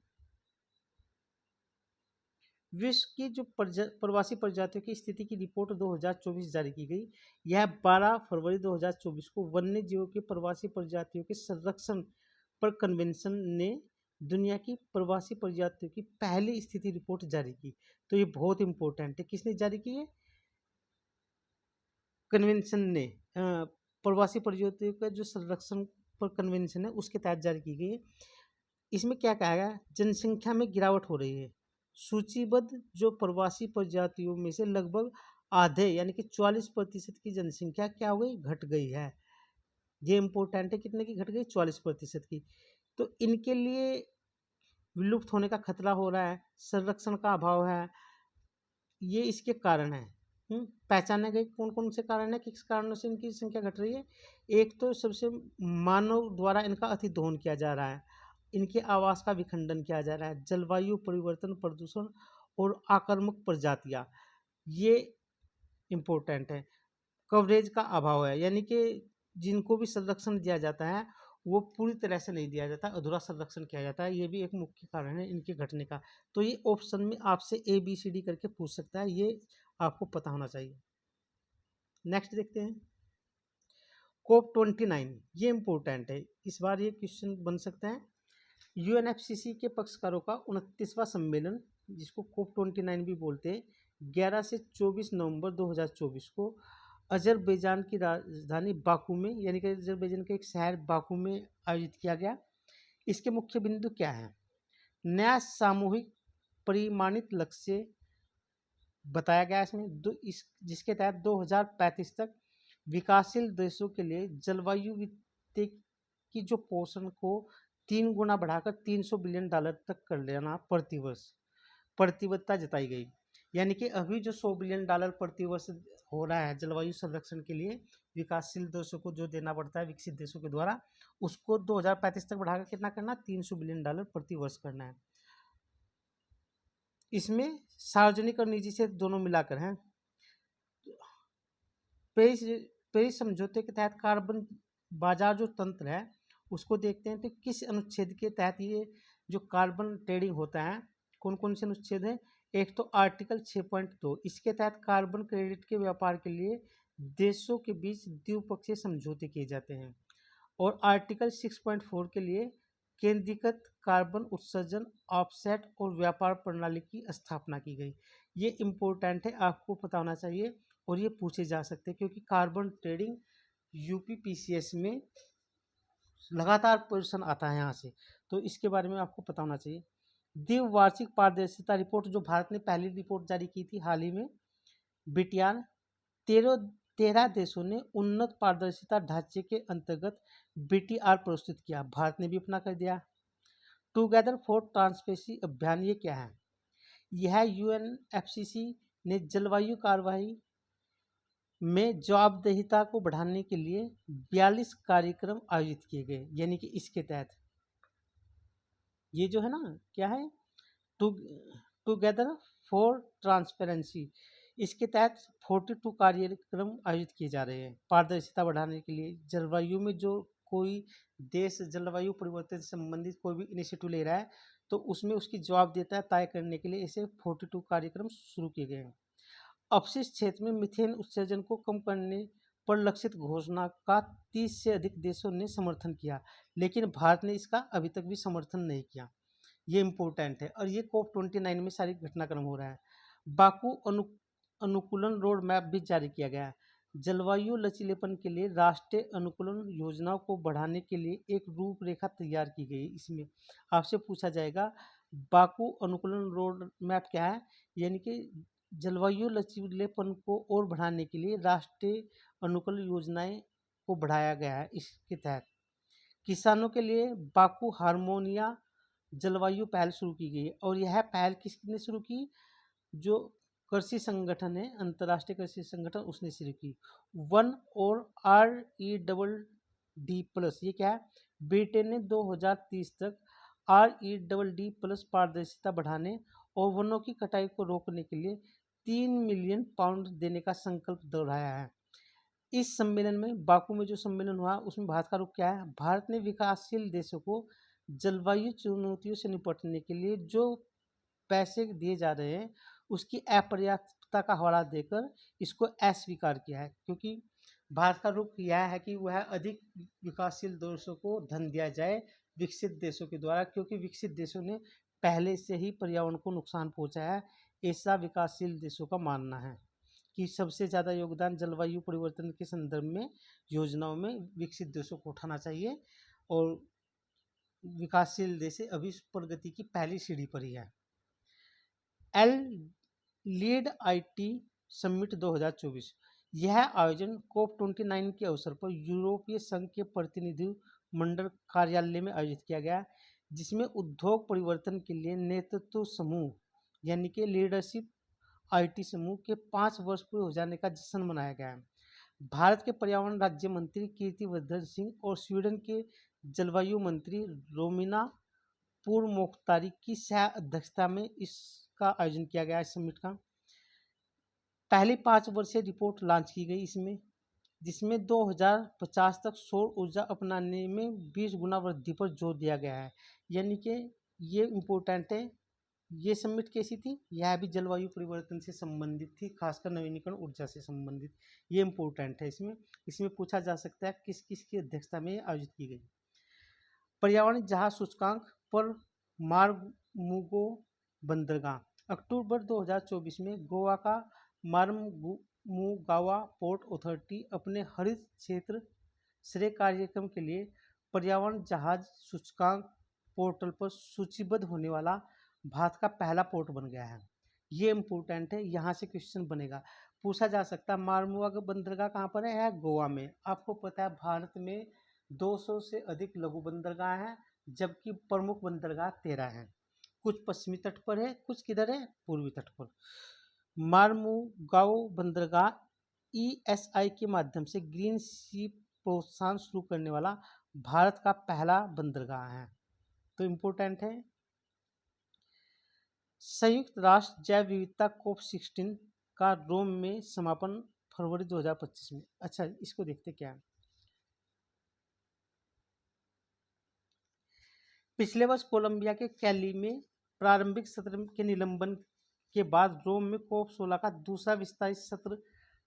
विश्व की जो प्रवासी प्रजातियों की स्थिति की रिपोर्ट 2024 जारी की गई। यह 12 फरवरी 2024 को वन्य जीवों की प्रवासी प्रजातियों के संरक्षण पर कन्वेंशन ने दुनिया की प्रवासी प्रजातियों की पहली स्थिति रिपोर्ट जारी की। तो ये बहुत इंपॉर्टेंट है। किसने जारी की है? कन्वेंशन ने, प्रवासी प्रजातियों का जो संरक्षण पर कन्वेंशन है उसके तहत जारी की गई है। इसमें क्या कहा गया? जनसंख्या में गिरावट हो रही है। सूचीबद्ध जो प्रवासी प्रजातियों में से लगभग आधे यानी कि 44% की जनसंख्या क्या हो गई? घट गई है। ये इंपॉर्टेंट है, कितने की घट गई? 44% की। तो इनके लिए विलुप्त होने का खतरा हो रहा है, संरक्षण का अभाव है, ये इसके कारण है। पहचाने गए कौन कौन से कारण है, किस कारणों से इनकी संख्या घट रही है। एक तो सबसे मानव द्वारा इनका अतिदोहन किया जा रहा है, इनके आवास का विखंडन किया जा रहा है, जलवायु परिवर्तन, प्रदूषण और आक्रामक प्रजातियां, ये इम्पोर्टेंट है। कवरेज का अभाव है, यानी कि जिनको भी संरक्षण दिया जाता है वो पूरी तरह से नहीं दिया जाता, अधूरा संरक्षण किया जाता है, ये भी एक मुख्य कारण है इनके घटने का। तो ये ऑप्शन में आपसे ABCD करके पूछ सकता है, ये आपको पता होना चाहिए। नेक्स्ट देखते हैं COP29, ये इम्पोर्टेंट है, इस बार ये क्वेश्चन बन सकता है। UNFCCC के पक्षकारों का 29वां सम्मेलन, जिसको COP29 भी बोलते हैं, 11 से 24 नवंबर 2024 को अजरबैजान की राजधानी बाकू में, यानी कि अजरबैजान के एक शहर बाकू में आयोजित किया गया। इसके मुख्य बिंदु क्या हैं? नया सामूहिक परिमाणित लक्ष्य बताया गया इसमें, जिसके तहत 2035 तक विकासशील देशों के लिए जलवायु वित्त की जो पोषण को 3 गुना बढ़ाकर $300 बिलियन तक कर लेना प्रतिवर्ष प्रतिबद्धता जताई गई। यानी कि अभी जो $100 बिलियन प्रतिवर्ष हो रहा है जलवायु संरक्षण के लिए विकासशील देशों को जो देना पड़ता है विकसित देशों के द्वारा, उसको 2035 तक बढ़ाकर कितना करना, $300 बिलियन प्रतिवर्ष करना है। इसमें सार्वजनिक और निजी क्षेत्र दोनों मिलाकर हैं। पेरिस समझौते के तहत कार्बन बाजार जो तंत्र है उसको देखते हैं, तो किस अनुच्छेद के तहत ये जो कार्बन ट्रेडिंग होता है, कौन कौन से अनुच्छेद हैं। एक तो आर्टिकल 6.2, इसके तहत कार्बन क्रेडिट के व्यापार के लिए देशों के बीच द्विपक्षीय समझौते किए जाते हैं। और आर्टिकल 6.4 के लिए केंद्रीकृत कार्बन उत्सर्जन ऑफसेट और व्यापार प्रणाली की स्थापना की गई। ये इम्पोर्टेंट है, आपको पता होना चाहिए और ये पूछे जा सकते हैं, क्योंकि कार्बन ट्रेडिंग UPPCS में लगातार क्वेश्चन आता है यहाँ से, तो इसके बारे में आपको पता होना चाहिए। द्विवार्षिक पारदर्शिता रिपोर्ट, जो भारत ने पहली रिपोर्ट जारी की थी हाल ही में, बिटियान 13 देशों ने उन्नत पारदर्शिता ढांचे के अंतर्गत BTR प्रस्तुत किया, भारत ने भी अपना कर दिया। टुगेदर फॉर ट्रांसपेरेंसी अभियान, ये क्या है? यह UNFCCC ने जलवायु कार्रवाई में जवाबदेहिता को बढ़ाने के लिए 42 कार्यक्रम आयोजित किए गए, यानी कि इसके तहत ये जो है ना, क्या है, टुगेदर फॉर ट्रांसपेरेंसी, इसके तहत 42 कार्यक्रम आयोजित किए जा रहे हैं पारदर्शिता बढ़ाने के लिए। जलवायु में जो कोई देश जलवायु परिवर्तन से संबंधित कोई भी इनिशिएटिव ले रहा है तो उसमें उसकी जवाबदेहिता तय करने के लिए ऐसे 42 कार्यक्रम शुरू किए गए हैं। अपशिष्ट क्षेत्र में मीथेन उत्सर्जन को कम करने पर लक्षित घोषणा का 30 से अधिक देशों ने समर्थन किया, लेकिन भारत ने इसका अभी तक भी समर्थन नहीं किया। ये इम्पोर्टेंट है, और ये COP29 में सारी घटनाक्रम हो रहा है। बाकू अनुकूलन रोड मैप भी जारी किया गया है। जलवायु लचीलेपन के लिए राष्ट्रीय अनुकूलन योजनाओं को बढ़ाने के लिए एक रूपरेखा तैयार की गई। इसमें आपसे पूछा जाएगा बाकू अनुकूलन रोड मैप क्या है, यानी कि जलवायु लचीलेपन को और बढ़ाने के लिए राष्ट्रीय अनुकूलन योजनाएं को बढ़ाया गया है। इसके तहत किसानों के लिए बाकू हार्मोनिया जलवायु पहल शुरू की गई है, और यह पहल किसने शुरू की? जो कृषि संगठन है, अंतर्राष्ट्रीय कृषि संगठन, उसने शुरू की। 1 और REDD+, ये क्या है? ब्रिटेन ने 2030 तक REDD+ पारदर्शिता बढ़ाने और वनों की कटाई को रोकने के लिए 3 मिलियन पाउंड देने का संकल्प दोहराया है। इस सम्मेलन में, बाकू में जो सम्मेलन हुआ उसमें भारत का रुख क्या है? भारत ने विकासशील देशों को जलवायु चुनौतियों से निपटने के लिए जो पैसे दिए जा रहे हैं उसकी अपर्याप्तता का हवाला देकर इसको अस्वीकार किया है, क्योंकि भारत का रुख यह है कि वह अधिक विकासशील देशों को धन दिया जाए विकसित देशों के द्वारा, क्योंकि विकसित देशों ने पहले से ही पर्यावरण को नुकसान पहुंचाया है। ऐसा विकासशील देशों का मानना है कि सबसे ज़्यादा योगदान जलवायु परिवर्तन के संदर्भ में योजनाओं में विकसित देशों को उठाना चाहिए, और विकासशील देश अभी प्रगति की पहली सीढ़ी पर ही है। लीड IT समिट 2024, यह आयोजन COP29 के अवसर पर यूरोपीय संघ के प्रतिनिधि मंडल कार्यालय में आयोजित किया गया। जिसमें उद्योग परिवर्तन के लिए नेतृत्व समूह यानी कि लीडरशिप आईटी समूह के 5 वर्ष पूरे हो जाने का जश्न मनाया गया है। भारत के पर्यावरण राज्य मंत्री कीर्तिवर्धन सिंह और स्वीडन के जलवायु मंत्री रोमिना पूर्वमोख्तारी की सह अध्यक्षता में इसका आयोजन किया गया इस समिट का। पहली 5 वर्षीय रिपोर्ट लॉन्च की गई इसमें, जिसमें 2050 तक सौर ऊर्जा अपनाने में 20 गुना वृद्धि पर जोर दिया गया है। यानी कि ये इम्पोर्टेंट है। ये समिट कैसी थी? यह भी जलवायु परिवर्तन से संबंधित थी, खासकर नवीनीकरण ऊर्जा से संबंधित। ये इम्पोर्टेंट है। इसमें पूछा जा सकता है किस किस की अध्यक्षता में आयोजित की गई। पर्यावरण जहाज सूचकांक पर मार्मुगो बंदरगाह। अक्टूबर 2024 में गोवा का मार्मुगावा पोर्ट अथॉरिटी अपने हरित क्षेत्र श्रेय कार्यक्रम के लिए पर्यावरण जहाज सूचकांक पोर्टल पर सूचीबद्ध होने वाला भारत का पहला पोर्ट बन गया है। ये इम्पोर्टेंट है, यहाँ से क्वेश्चन बनेगा। पूछा जा सकता है मार्मुगावा बंदरगाह कहाँ पर है? गोवा में। आपको पता है भारत में 200 से अधिक लघु बंदरगाह हैं, जबकि प्रमुख बंदरगाह 13 हैं। कुछ पश्चिमी तट पर है, कुछ किधर है? पूर्वी तट पर। मार्मुगाओ बंदरगाह ईएसआई के माध्यम से ग्रीन सी प्रोत्साहन शुरू करने वाला भारत का पहला बंदरगाह है। तो इम्पोर्टेंट है। संयुक्त राष्ट्र जैव विविधता COP16 का रोम में समापन फरवरी 2025 में। अच्छा, इसको देखते क्या है। पिछले वर्ष कोलंबिया के कैली में प्रारंभिक सत्र के निलंबन के बाद रोम में COP16 का दूसरा विस्तारित सत्र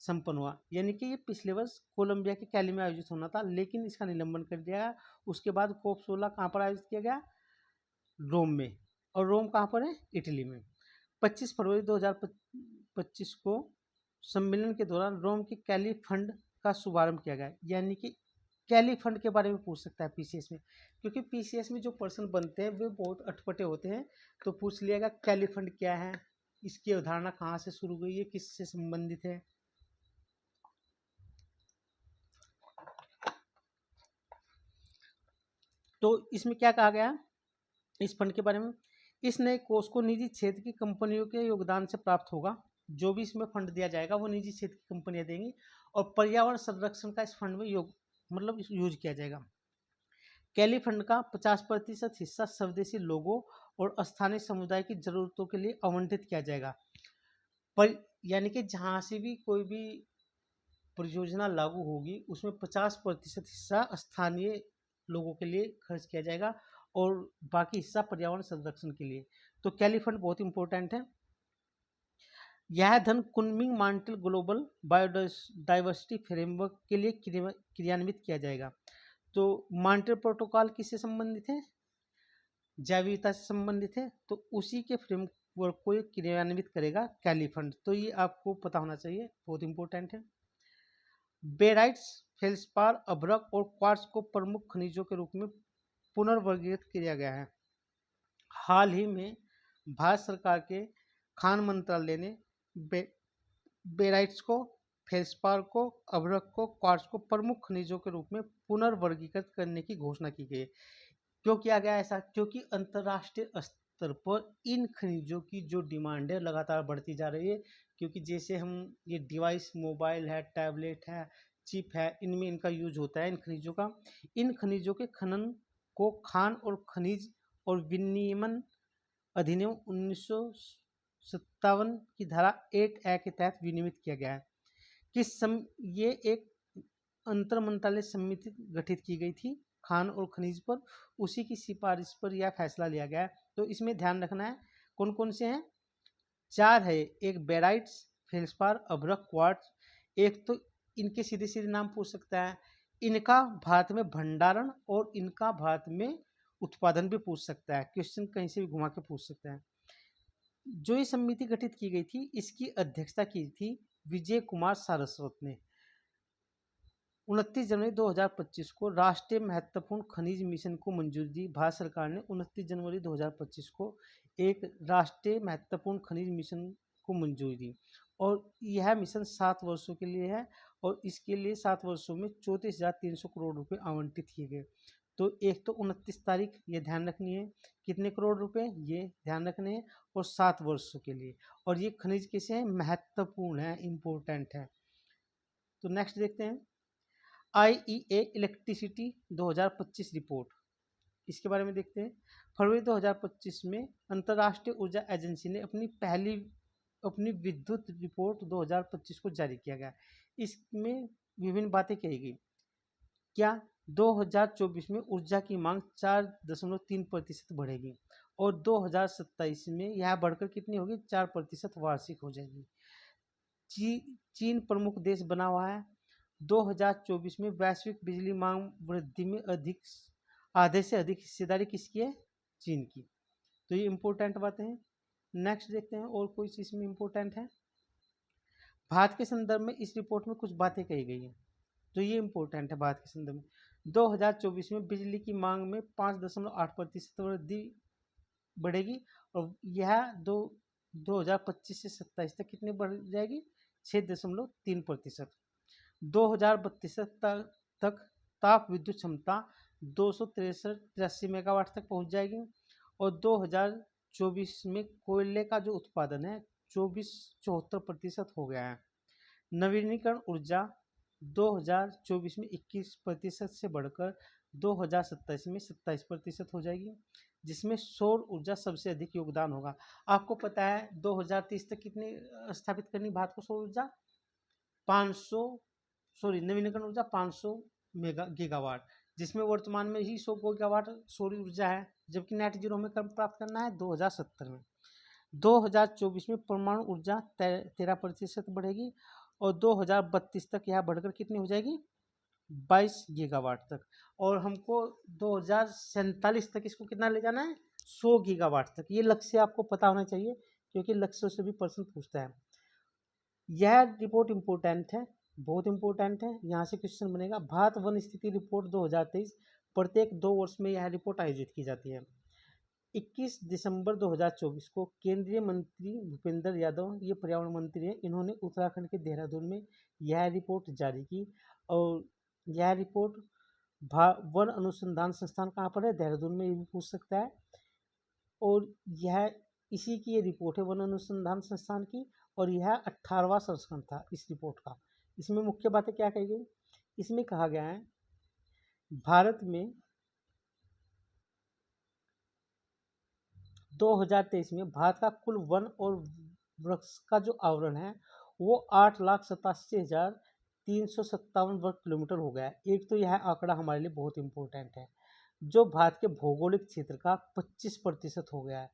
संपन्न हुआ। यानी कि ये पिछले वर्ष कोलंबिया के कैली में आयोजित होना था, लेकिन इसका निलंबन कर दिया गया। उसके बाद COP16 कहाँ पर आयोजित किया गया? रोम में। और रोम कहाँ पर है? इटली में। 25 फरवरी 2025 को सम्मेलन के दौरान रोम के कैली फंड का शुभारंभ किया गया। यानी कि कैली फंड के बारे में पूछ सकता है पीसीएस में, क्योंकि पीसीएस में जो पर्सन बनते हैं वे बहुत अटपटे होते हैं। तो पूछ लिएगा कैली फंड क्या है, इसकी अवधारणा कहाँ से शुरू हुई है, किससे संबंधित है। तो इसमें क्या कहा गया इस फंड के बारे में? इस नए कोष को निजी क्षेत्र की कंपनियों के योगदान से प्राप्त होगा। जो भी इसमें फंड दिया जाएगा वो निजी क्षेत्र की कंपनियां देंगी, और पर्यावरण संरक्षण का इस फंड में यूज किया जाएगा। कैली फंड का 50% हिस्सा स्वदेशी लोगों और स्थानीय समुदाय की जरूरतों के लिए आवंटित किया जाएगा। पर यानी कि जहाँ से भी कोई भी परियोजना लागू होगी उसमें 50% हिस्सा स्थानीय लोगों के लिए खर्च किया जाएगा और बाकी हिस्सा पर्यावरण संरक्षण के लिए। तो कैली फंड बहुत इंपॉर्टेंट है। यह धन Kunming Montreal global biodiversity framework के लिए क्रियान्वित किया जाएगा। तो मॉन्ट्रियल प्रोटोकॉल किससे संबंधित है? जैव विविधता से संबंधित है। तो उसी के फ्रेमवर्क को क्रियान्वित करेगा कैली फंड। तो ये आपको पता होना चाहिए, बहुत इंपॉर्टेंट है। बेराइट्स, फेल्सपार, अभ्रक और क्वार्ट्ज को प्रमुख खनिजों के रूप में पुनर्वर्गीकृत किया गया है। हाल ही में भारत सरकार के खान मंत्रालय ने बेराइट्स को, फेल्सपार को, अभ्रक को, क्वार्ट्ज को प्रमुख खनिजों के रूप में पुनर्वर्गीकृत करने की घोषणा की गई है। क्यों किया गया ऐसा? क्योंकि अंतर्राष्ट्रीय स्तर पर इन खनिजों की जो डिमांड है लगातार बढ़ती जा रही है। क्योंकि जैसे हम ये डिवाइस, मोबाइल है, टैबलेट है, चिप है, इनमें इनका यूज होता है इन खनिजों का। इन खनिजों के खनन को खान और खनिज और विनियमन अधिनियम 1957 की धारा 8A के तहत विनियमित किया गया है। ये एक अंतर मंत्रालय समिति गठित की गई थी खान और खनिज पर, उसी की सिफारिश पर यह फैसला लिया गया है। तो इसमें ध्यान रखना है कौन कौन से हैं। 4 है। एक बेराइट्स, फेल्सपार, अभ्रक, क्वार्ट्ज। एक तो इनके सीधे सीधे नाम पूछ सकता है, इनका भारत में भंडारण और इनका भारत में उत्पादन भी पूछ सकता है। क्वेश्चन कहीं से भी घुमा के पूछ सकता है। जो ये समिति गठित की गई थी इसकी अध्यक्षता की थी विजय कुमार सारस्वत ने। 29 जनवरी 2025 को राष्ट्रीय महत्वपूर्ण खनिज मिशन को मंजूरी दी। भारत सरकार ने 29 जनवरी 2025 को एक राष्ट्रीय महत्वपूर्ण खनिज मिशन को मंजूरी दी, और यह मिशन 7 वर्षों के लिए है, और इसके लिए 7 वर्षों में 34,300 करोड़ रुपए आवंटित किए गए। तो एक तो 29 तारीख ये ध्यान रखनी है, कितने करोड़ रुपए ये ध्यान रखने हैं, और 7 वर्षों के लिए। और ये खनिज कैसे हैं, महत्वपूर्ण है, इम्पोर्टेंट है। तो नेक्स्ट देखते हैं IEA इलेक्ट्रिसिटी 2025 रिपोर्ट, इसके बारे में देखते हैं। फरवरी 2025 में अंतर्राष्ट्रीय ऊर्जा एजेंसी ने अपनी विद्युत रिपोर्ट 2025 को जारी किया गया। इसमें विभिन्न बातें कही गई। क्या 2024 में ऊर्जा की मांग 4.3% बढ़ेगी और 2027 में यह बढ़कर कितनी होगी, 4% वार्षिक हो जाएगी। चीन प्रमुख देश बना हुआ है। 2024 में वैश्विक बिजली मांग वृद्धि में आधे से अधिक हिस्सेदारी किसकी है, चीन की। तो ये इम्पोर्टेंट बातें हैं। नेक्स्ट देखते हैं और कोई चीज़ में इम्पोर्टेंट है। भारत के संदर्भ में इस रिपोर्ट में कुछ बातें कही गई हैं, तो ये इम्पोर्टेंट है। भारत के संदर्भ में 2024 में बिजली की मांग में 5.8% वृद्धि बढ़ेगी और यह 2025 से 27 तक कितने बढ़ जाएगी, 6.3%। 2032 तक ताप विद्युत क्षमता 263 मेगावाट तक पहुंच जाएगी और 2024 में कोयले का जो उत्पादन है 74% हो गया है। नवीनीकरण ऊर्जा 2024 में 21% से बढ़कर 2027 में 27% हो जाएगी, जिसमें सौर ऊर्जा सबसे अधिक योगदान होगा। आपको पता है 2030 तक कितनी स्थापित करनी भारत को सौर ऊर्जा, 500 नवीनीकरण ऊर्जा 500 गीगावाट, जिसमें वर्तमान में ही 100 गीगावाट सौर ऊर्जा है, जबकि नेट जीरो हमें कब प्राप्त करना है, 2070 में। 2024 में परमाणु ऊर्जा 13% बढ़ेगी और 2032 तक यह बढ़कर कितनी हो जाएगी, 22 गीगावाट तक। और हमको 2047 तक इसको कितना ले जाना है, 100 गीगावाट तक। ये लक्ष्य आपको पता होना चाहिए क्योंकि लक्ष्यों से भी प्रश्न पूछता है। यह रिपोर्ट इम्पोर्टेंट है, बहुत इम्पोर्टेंट है, यहाँ से क्वेश्चन बनेगा। भारत वन स्थिति रिपोर्ट 2023 प्रत्येक 2 वर्ष में यह रिपोर्ट आयोजित की जाती है। 21 दिसंबर 2024 को केंद्रीय मंत्री भूपेंद्र यादव, ये पर्यावरण मंत्री हैं, इन्होंने उत्तराखंड के देहरादून में यह रिपोर्ट जारी की। और यह रिपोर्ट वन अनुसंधान संस्थान कहाँ पर है, देहरादून में, ये भी पूछ सकता है। और यह इसी की ये रिपोर्ट है वन अनुसंधान संस्थान की, और यह 18वां संस्करण था इस रिपोर्ट का। इसमें मुख्य बातें क्या कही गई, इसमें कहा गया है भारत में 2023 में भारत का कुल वन और वृक्ष का जो आवरण है वो 8,87,357 वर्ग किलोमीटर हो गया है। एक तो यह आंकड़ा हमारे लिए बहुत इंपॉर्टेंट है, जो भारत के भौगोलिक क्षेत्र का 25% हो गया है।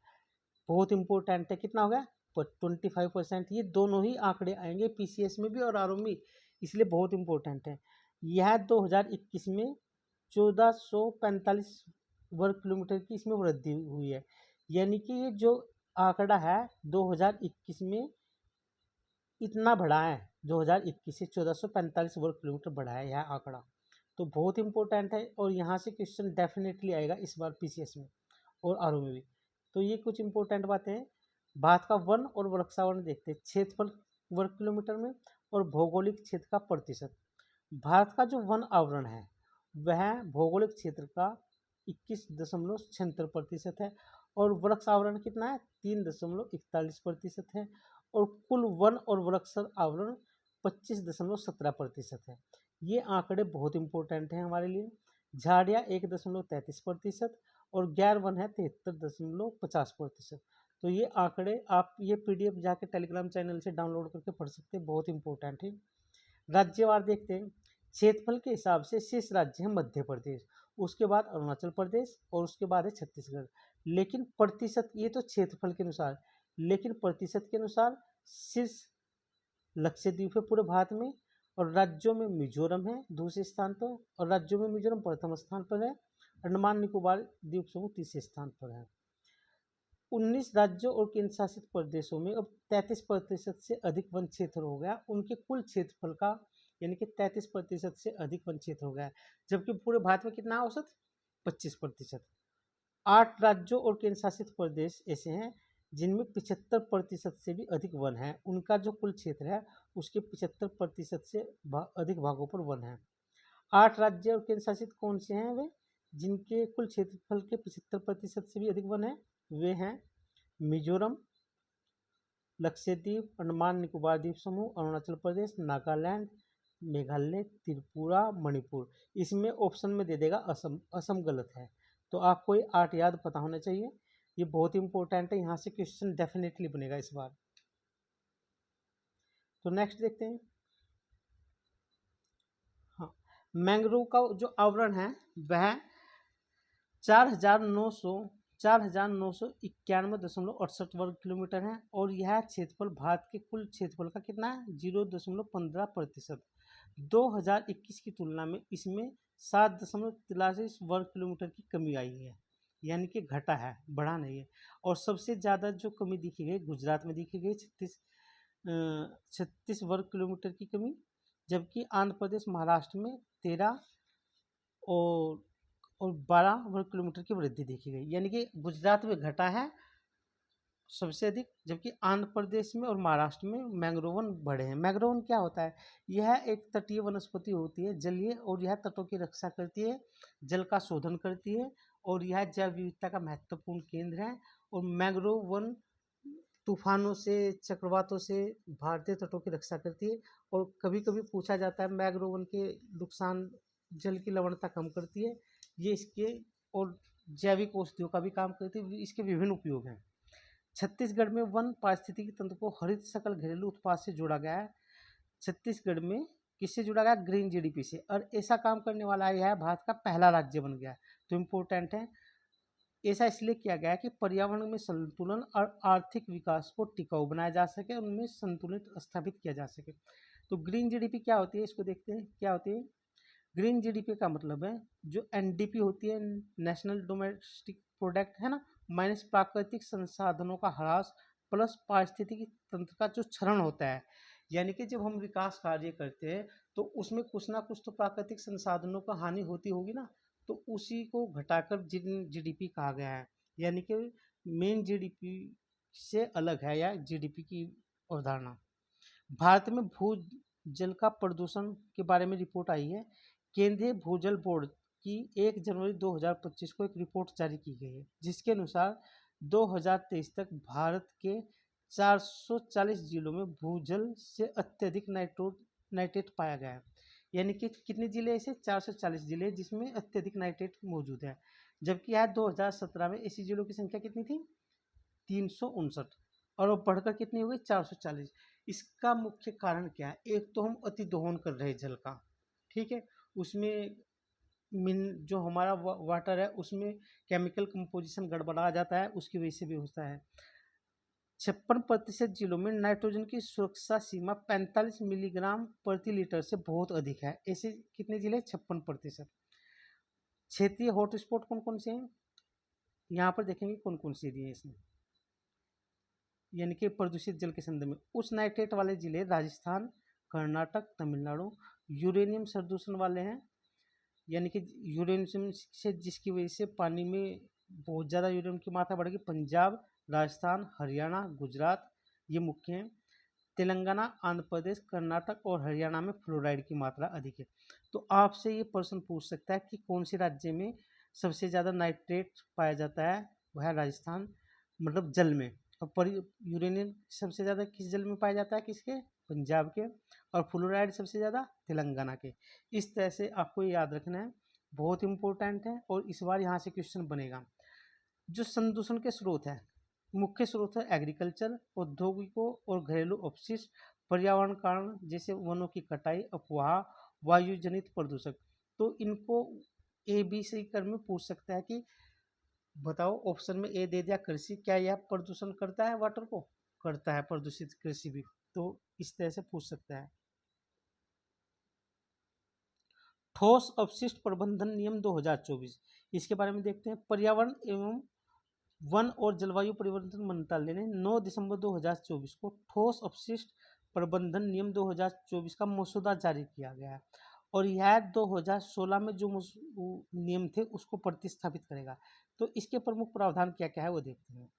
बहुत इंपॉर्टेंट है, कितना हो गया, 25%। ये दोनों ही आंकड़े आएंगे पीसीएस में भी और आरओ में, इसलिए बहुत इंपॉर्टेंट है। यह 2021 में 1445 वर्ग किलोमीटर की इसमें वृद्धि हुई है, यानी कि ये जो आंकड़ा है 2021 में इतना बढ़ा है, 2021 से 1445 वर्ग किलोमीटर बढ़ा है यह आंकड़ा। तो बहुत इंपॉर्टेंट है और यहाँ से क्वेश्चन डेफिनेटली आएगा इस बार पीसीएस में और आरओ में भी। तो ये कुछ इंपॉर्टेंट बातें हैं। भारत का वन और वृक्षावरण देखते हैं, क्षेत्रफल वर्ग किलोमीटर में और भौगोलिक क्षेत्र का प्रतिशत। भारत का जो वन आवरण है वह भौगोलिक क्षेत्र का 21.76% है और वृक्ष आवरण कितना है, 3.41% है और कुल वन और वृक्ष आवरण 25.17% है। ये आंकड़े बहुत इंपॉर्टेंट हैं हमारे लिए। झाड़ियाँ 1.33% और गैर वन है 73.50%। तो ये आंकड़े आप ये पीडीएफ जाके टेलीग्राम चैनल से डाउनलोड करके पढ़ सकते हैं, बहुत इंपॉर्टेंट है। राज्यवार देखते हैं, क्षेत्रफल के हिसाब से शेष राज्य है मध्य प्रदेश, उसके बाद अरुणाचल प्रदेश और उसके बाद है छत्तीसगढ़। लेकिन प्रतिशत, ये तो क्षेत्रफल के अनुसार, लेकिन प्रतिशत के अनुसार शीर्ष लक्षद्वीप है पूरे भारत में और राज्यों में मिजोरम है दूसरे स्थान पर और राज्यों में मिजोरम प्रथम स्थान पर है। अंडमान निकोबार द्वीप समूह तीसरे स्थान पर है। 19 राज्यों और केंद्र शासित प्रदेशों में अब 33% से अधिक वन क्षेत्र हो गया, उनके कुल क्षेत्रफल का, यानी कि 33% से अधिक वन क्षेत्र हो गया है, जबकि पूरे भारत में कितना औसत 25%। 8 राज्यों और केंद्र शासित प्रदेश ऐसे हैं जिनमें 75% से भी अधिक वन है, उनका जो कुल क्षेत्र है उसके 75% से अधिक भागों पर वन है। 8 राज्य और केंद्र शासित कौन से हैं वे, जिनके कुल क्षेत्रफल के 75% से भी अधिक वन है वे हैं मिजोरम, लक्षद्वीप, अंडमान निकोबार द्वीप समूह, अरुणाचल प्रदेश, नागालैंड, मेघालय, त्रिपुरा, मणिपुर। इसमें ऑप्शन में दे देगा असम, असम गलत है। तो आपको ये 8 याद पता होना चाहिए, ये बहुत इंपॉर्टेंट है, यहाँ से क्वेश्चन डेफिनेटली बनेगा इस बार। तो नेक्स्ट देखते हैं। हाँ, मैंग्रोव का जो आवरण है वह 4,991.68 वर्ग किलोमीटर है और यह क्षेत्रफल भारत के कुल क्षेत्रफल का कितना है 0.15%। 2021 की तुलना में इसमें 7.83 वर्ग किलोमीटर की कमी आई है, यानी कि घटा है, बढ़ा नहीं है। और सबसे ज़्यादा जो कमी दिखी गई गुजरात में दिखी गई 36 वर्ग किलोमीटर की कमी, जबकि आंध्र प्रदेश महाराष्ट्र में 13 और 12 वर्ग किलोमीटर की वृद्धि देखी गई, यानी कि गुजरात में घटा है सबसे अधिक, जबकि आंध्र प्रदेश में और महाराष्ट्र में मैंग्रोवन बढ़े हैं। मैंग्रोवन क्या होता है? यह एक तटीय वनस्पति होती है, जलीय, और यह तटों की रक्षा करती है, जल का शोधन करती है और यह जैव विविधता का महत्वपूर्ण केंद्र है। और मैंग्रोव वन तूफानों से, चक्रवातों से भारतीय तटों की रक्षा करती है। और कभी कभी पूछा जाता है मैंग्रोव वन के नुकसान, जल की लवणता कम करती है, ये इसके, और जैविक औषधियों का भी काम करती है, इसके विभिन्न उपयोग हैं। छत्तीसगढ़ में वन पारिस्थितिकी तंत्र को हरित सकल घरेलू उत्पाद से जोड़ा गया है। छत्तीसगढ़ में किससे जुड़ा गया? ग्रीन जीडीपी से। और ऐसा काम करने वाला यह भारत का पहला राज्य बन गया है, तो इम्पोर्टेंट है। ऐसा इसलिए किया गया है कि पर्यावरण में संतुलन और आर्थिक विकास को टिकाऊ बनाया जा सके, उनमें संतुलित स्थापित किया जा सके। तो ग्रीन जीडीपी क्या होती है, इसको देखते हैं क्या होती है। ग्रीन जीडीपी का मतलब है जो एनडीपी होती है, नेशनल डोमेस्टिक प्रोडक्ट है ना, माइनस प्राकृतिक संसाधनों का ह्रास प्लस पारिस्थितिकी तंत्र का जो क्षरण होता है। यानी कि जब हम विकास कार्य करते हैं तो उसमें कुछ ना कुछ तो प्राकृतिक संसाधनों का हानि होती होगी ना, तो उसी को घटाकर जीडीपी कहा गया है। यानी कि मेन जीडीपी से अलग है या जीडीपी की अवधारणा। भारत में भू जल का प्रदूषण के बारे में रिपोर्ट आई है। केंद्रीय भूजल बोर्ड की 1 जनवरी 2025 को एक रिपोर्ट जारी की गई है, जिसके अनुसार 2023 तक भारत के 440 जिलों में भूजल से अत्यधिक नाइट्रेट पाया गया है। यानी कि कितने जिले ऐसे? 440 जिले जिसमें अत्यधिक नाइट्रेट मौजूद है। जबकि यह 2017 में ऐसी जिलों की संख्या कितनी थी? 359, और वो बढ़कर कितनी हो गई? 440। इसका मुख्य कारण क्या है? एक तो हम अति दोहन कर रहे हैं जल का, ठीक है, उसमें जो हमारा वाटर है उसमें केमिकल कंपोजिशन गड़बड़ा जाता है, उसकी वजह से भी होता है। 56% जिलों में नाइट्रोजन की सुरक्षा सीमा 45 मिलीग्राम प्रति लीटर से बहुत अधिक है। ऐसे कितने जिले? 56%। क्षेत्रीय हॉटस्पॉट कौन कौन से हैं? यहाँ पर देखेंगे कौन कौन से एरिया है इसमें, यानी कि प्रदूषित जल के संदर्भ में। उच्च नाइट्रेट वाले जिले राजस्थान, कर्नाटक, तमिलनाडु। यूरेनियम प्रदूषण वाले हैं, यानी कि यूरेनियम से जिसकी वजह से पानी में बहुत ज़्यादा यूरेनियम की मात्रा बढ़ गई, पंजाब, राजस्थान, हरियाणा, गुजरात, ये मुख्य हैं। तेलंगाना, आंध्र प्रदेश, कर्नाटक और हरियाणा में फ्लोराइड की मात्रा अधिक है। तो आपसे ये प्रश्न पूछ सकता है कि कौन से राज्य में सबसे ज़्यादा नाइट्रेट पाया जाता है? वह है राजस्थान, मतलब जल में। और यूरेनियम सबसे ज़्यादा किस जल में पाया जाता है? किसके? पंजाब के। और फ्लोराइड सबसे ज़्यादा तेलंगाना के। इस तरह से आपको ये याद रखना है, बहुत इंपॉर्टेंट है और इस बार यहाँ से क्वेश्चन बनेगा। जो संदूषण के स्रोत है, मुख्य स्रोत है एग्रीकल्चर, औद्योगिकों और घरेलू अपशिष्ट, पर्यावरण कारण जैसे वनों की कटाई, अफवाह, वायु जनित प्रदूषक। तो इनको ए बी सी कर में पूछ सकता है कि बताओ, ऑप्शन में ए दे दिया कृषि, क्या यह प्रदूषण करता है? वाटर को करता है प्रदूषित, कृषि भी। तो इस तरह से पूछ सकता है। ठोस अपशिष्ट प्रबंधन नियम 2024, इसके बारे में देखते हैं। पर्यावरण एवं वन और जलवायु परिवर्तन मंत्रालय ने 9 दिसंबर 2024 को ठोस अपशिष्ट प्रबंधन नियम 2024 का मसौदा जारी किया गया है और यह 2016 में जो नियम थे उसको प्रतिस्थापित करेगा। तो इसके प्रमुख प्रावधान क्या क्या है वो देखते हैं।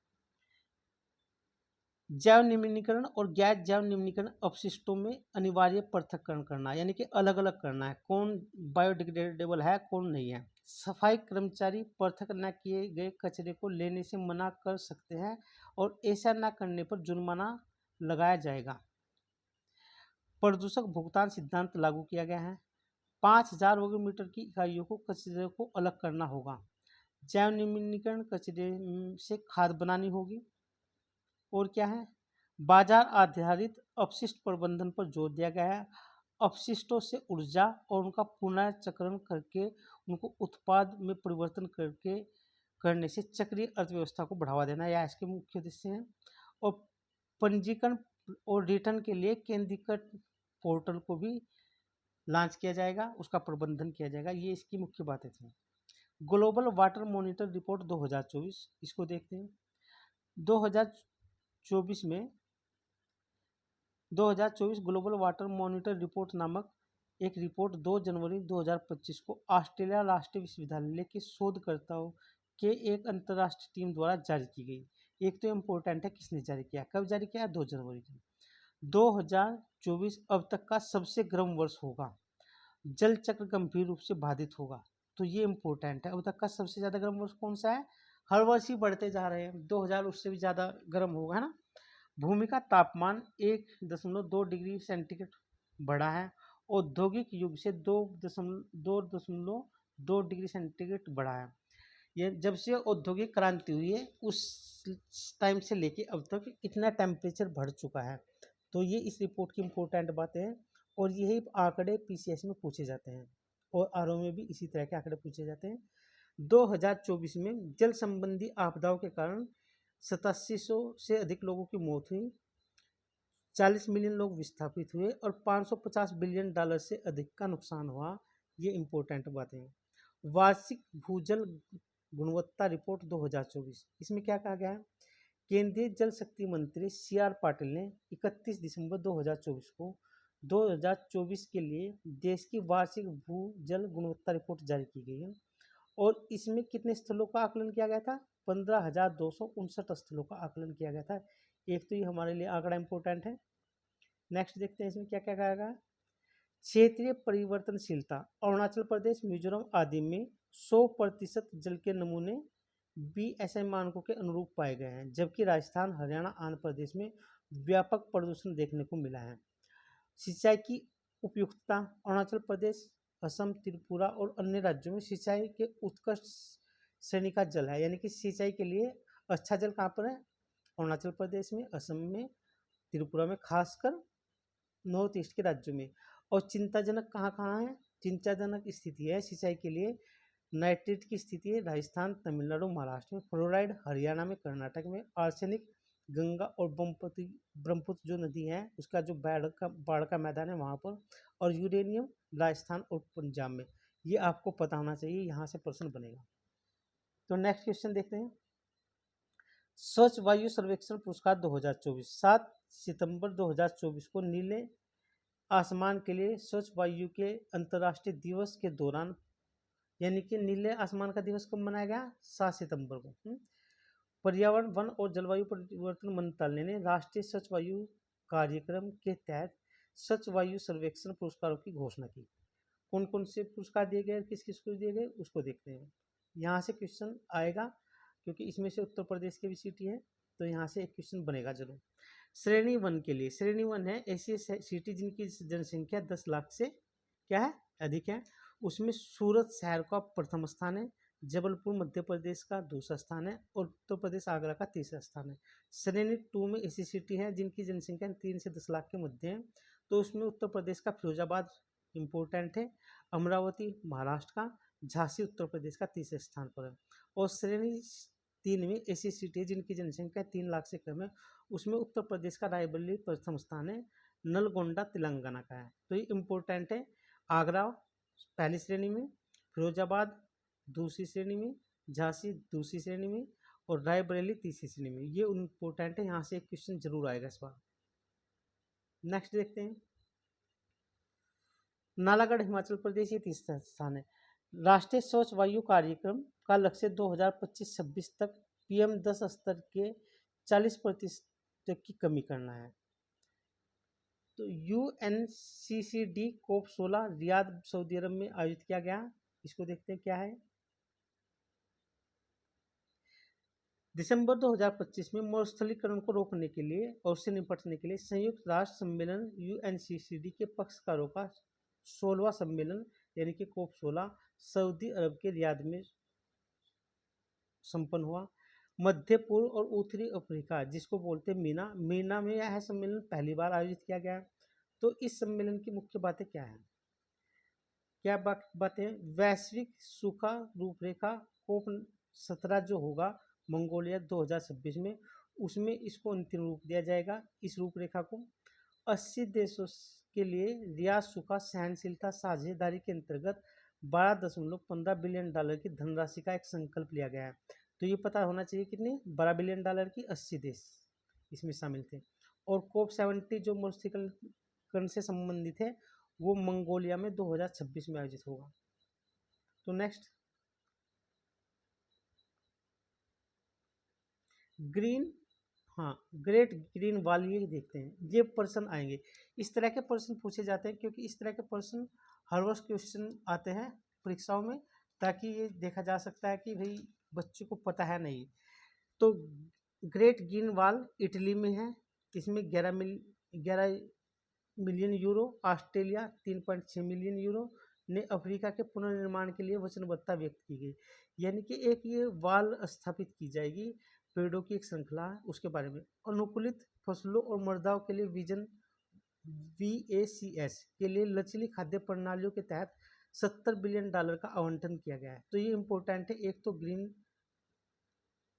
जैव निम्नीकरण और गैर जैव निम्नीकरण अपशिष्टों में अनिवार्य पृथक्करण करना, यानी कि अलग अलग करना है, कौन बायोडिग्रेडेबल है कौन नहीं है। सफाई कर्मचारी पृथक न किए गए कचरे को लेने से मना कर सकते हैं और ऐसा न करने पर जुर्माना लगाया जाएगा। प्रदूषक भुगतान सिद्धांत लागू किया गया है। 5000 वर्ग मीटर की इकाइयों को कचरे को अलग करना होगा। जैव निम्नीकरण कचरे से खाद बनानी होगी। और क्या है, बाजार आधारित अपशिष्ट प्रबंधन पर जोर दिया गया है। अपशिष्टों से ऊर्जा और उनका पुनर्चक्रण करके उनको उत्पाद में परिवर्तन करने से चक्रीय अर्थव्यवस्था को बढ़ावा देना यह इसके मुख्य उद्देश्य हैं। और पंजीकरण और रिटर्न के लिए केंद्रीकृत पोर्टल को भी लॉन्च किया जाएगा, उसका प्रबंधन किया जाएगा। ये इसकी मुख्य बातें थी। ग्लोबल वाटर मॉनिटर रिपोर्ट 2024, इसको देखते हैं। 2024 में 2024 ग्लोबल वाटर मॉनिटर रिपोर्ट नामक एक रिपोर्ट 2 जनवरी 2025 को ऑस्ट्रेलिया राष्ट्रीय विश्वविद्यालय के शोधकर्ताओं के एक अंतर्राष्ट्रीय टीम द्वारा जारी की गई। एक तो इम्पोर्टेंट है, किसने जारी किया, कब जारी किया, 2 जनवरी को। 2024 अब तक का सबसे गर्म वर्ष होगा। जल चक्र गंभीर रूप से बाधित होगा, तो ये इम्पोर्टेंट है। अब तक का सबसे ज़्यादा गर्म वर्ष कौन सा है? हर वर्ष ही बढ़ते जा रहे हैं, 2000 उससे भी ज़्यादा गर्म होगा, है ना। भूमि का तापमान 1.2 डिग्री सेंटीग्रेड बढ़ा है। औद्योगिक युग से 2.2 डिग्री सेंटीग्रेड बढ़ा है। ये जब से औद्योगिक क्रांति हुई है उस टाइम से लेके अब तक इतना टेम्परेचर बढ़ चुका है। तो ये इस रिपोर्ट की इम्पोर्टेंट बातें हैं और यही आंकड़े पीसीएस में पूछे जाते हैं और आरओ में भी इसी तरह के आंकड़े पूछे जाते हैं। 2024 में जल संबंधी आपदाओं के कारण 8700 से अधिक लोगों की मौत हुई, 40 मिलियन लोग विस्थापित हुए और 550 बिलियन डॉलर से अधिक का नुकसान हुआ। ये इम्पोर्टेंट बातें हैं। वार्षिक भूजल गुणवत्ता रिपोर्ट 2024, इसमें क्या कहा गया है? केंद्रीय जल शक्ति मंत्री CR पाटिल ने 31 दिसंबर 2024 को 2024 के लिए देश की वार्षिक भूजल गुणवत्ता रिपोर्ट जारी की गई है और इसमें कितने स्थलों का आकलन किया गया था? 15,259 स्थलों का आकलन किया गया था। एक तो ये हमारे लिए आंकड़ा इंपॉर्टेंट है। नेक्स्ट देखते हैं इसमें क्या क्या कहा गया। क्षेत्रीय परिवर्तनशीलता, अरुणाचल प्रदेश, मिजोरम आदि में 100% जल के नमूने BSI मानकों के अनुरूप पाए गए हैं, जबकि राजस्थान, हरियाणा, आंध्र प्रदेश में व्यापक प्रदूषण देखने को मिला है। सिंचाई की उपयुक्तता, अरुणाचल प्रदेश, असम, त्रिपुरा और अन्य राज्यों में सिंचाई के उत्कृष्ट श्रेणी का जल है, यानी कि सिंचाई के लिए अच्छा जल कहाँ पर है? अरुणाचल प्रदेश में, असम में, त्रिपुरा में, खासकर नॉर्थ ईस्ट के राज्यों में। और चिंताजनक कहाँ कहाँ है? चिंताजनक स्थिति है सिंचाई के लिए, नाइट्रेट की स्थिति है राजस्थान, तमिलनाडु, महाराष्ट्र में, फ्लोराइड हरियाणा में, कर्नाटक में, आर्सेनिक गंगा और ब्रह्मपुत्र जो नदी है उसका जो बाढ़ का मैदान है वहाँ पर, और यूरेनियम राजस्थान और पंजाब में। ये आपको पता होना चाहिए, यहाँ से प्रश्न बनेगा। तो नेक्स्ट क्वेश्चन देखते हैं। स्वच्छ वायु सर्वेक्षण पुरस्कार 2024, 7 सितंबर 2024 को नीले आसमान के लिए स्वच्छ वायु के अंतर्राष्ट्रीय दिवस के दौरान, यानी कि नीले आसमान का दिवस कब मनाया गया? 7 सितंबर को। पर्यावरण, वन और जलवायु परिवर्तन मंत्रालय ने राष्ट्रीय स्वच्छ वायु कार्यक्रम के तहत स्वच्छ वायु सर्वेक्षण पुरस्कारों की घोषणा की। कौन कौन से पुरस्कार दिए गए, किस किस को दिए गए, उसको देखते हैं। यहाँ से क्वेश्चन आएगा क्योंकि इसमें से उत्तर प्रदेश के भी सिटी है, तो यहाँ से एक क्वेश्चन बनेगा जरूर। श्रेणी 1 के लिए, श्रेणी 1 है ऐसी सिटी जिनकी जनसंख्या 10 लाख से क्या है? अधिक है। उसमें सूरत शहर का प्रथम स्थान है, जबलपुर मध्य प्रदेश का दूसरा स्थान है और उत्तर प्रदेश आगरा का तीसरा स्थान है। श्रेणी 2 में ऐसी सिटी है जिनकी जनसंख्या 3 से 10 लाख के मध्य है, तो उसमें उत्तर प्रदेश का फिरोजाबाद इम्पोर्टेंट है, अमरावती महाराष्ट्र का, झांसी उत्तर प्रदेश का तीसरे स्थान पर है। और श्रेणी 3 में ऐसी सिटी है जिनकी जनसंख्या 3 लाख से कम है, उसमें उत्तर प्रदेश का रायबरेली प्रथम स्थान है, नलगोंडा तेलंगाना का है। तो ये इम्पोर्टेंट है। आगरा पहली श्रेणी में, फिरोजाबाद दूसरी श्रेणी में, झांसी दूसरी श्रेणी में और रायबरेली तीसरी श्रेणी में। ये इम्पोर्टेंट है, यहाँ से एक क्वेश्चन जरूर आएगा इस बार। नेक्स्ट देखते हैं। नालागढ़ हिमाचल प्रदेश, ये तीसरा स्थान है। राष्ट्रीय स्वच्छ वायु कार्यक्रम का लक्ष्य 2025-26 तक PM10 स्तर के 40% की कमी करना है। तो UNCCD COP16 रियाद सऊदी अरब में आयोजित किया गया, इसको देखते हैं क्या है। दिसंबर 2025 में मरुस्थलीकरण को रोकने के लिए और उससे निपटने के लिए संयुक्त राष्ट्र सम्मेलन यूएनसीसीडी के पक्षकारों का 16वां सम्मेलन यानी कि COP 16 सऊदी अरब के रियाद में संपन्न हुआ। मध्य पूर्व और उत्तरी अफ्रीका जिसको बोलते हैं मीना मीना में यह सम्मेलन पहली बार आयोजित किया गया। तो इस सम्मेलन की मुख्य बातें क्या हैं? क्या बातें? वैश्विक सूखा रूपरेखा COP 17 जो होगा मंगोलिया 2026 में, उसमें इसको अंतिम रूप दिया जाएगा। इस रूपरेखा को 80 देशों के लिए रियाद सूखा सहनशीलता साझेदारी के अंतर्गत $12.15 बिलियन की धनराशि का एक संकल्प लिया गया है। तो ये पता होना चाहिए कितने, $12 बिलियन की 80 देश इसमें शामिल थे। और COP 70 जो मरुस्थलीकरण से संबंधित है वो मंगोलिया में 2026 में आयोजित होगा। तो नेक्स्ट ग्रीन, हाँ, ग्रेट ग्रीन वॉल ये देखते हैं। ये प्रश्न आएंगे, इस तरह के प्रश्न पूछे जाते हैं क्योंकि इस तरह के प्रश्न हर वर्ष क्वेश्चन आते हैं परीक्षाओं में, ताकि ये देखा जा सकता है कि भाई बच्चे को पता है नहीं। तो ग्रेट ग्रीन वॉल इटली में है, इसमें 11 million euro, Australia 3.6 million euro ने अफ्रीका के पुनर्निर्माण के लिए वचनबद्धता व्यक्त की गई। यानी कि एक ये वाल स्थापित की जाएगी, पेड़ों की एक श्रृंखला है उसके बारे में। अनुकूलित फसलों और मृदाओं के लिए विजन VACS के लिए लचीली खाद्य प्रणालियों के तहत $70 बिलियन का आवंटन किया गया है। तो ये इम्पोर्टेंट है। एक तो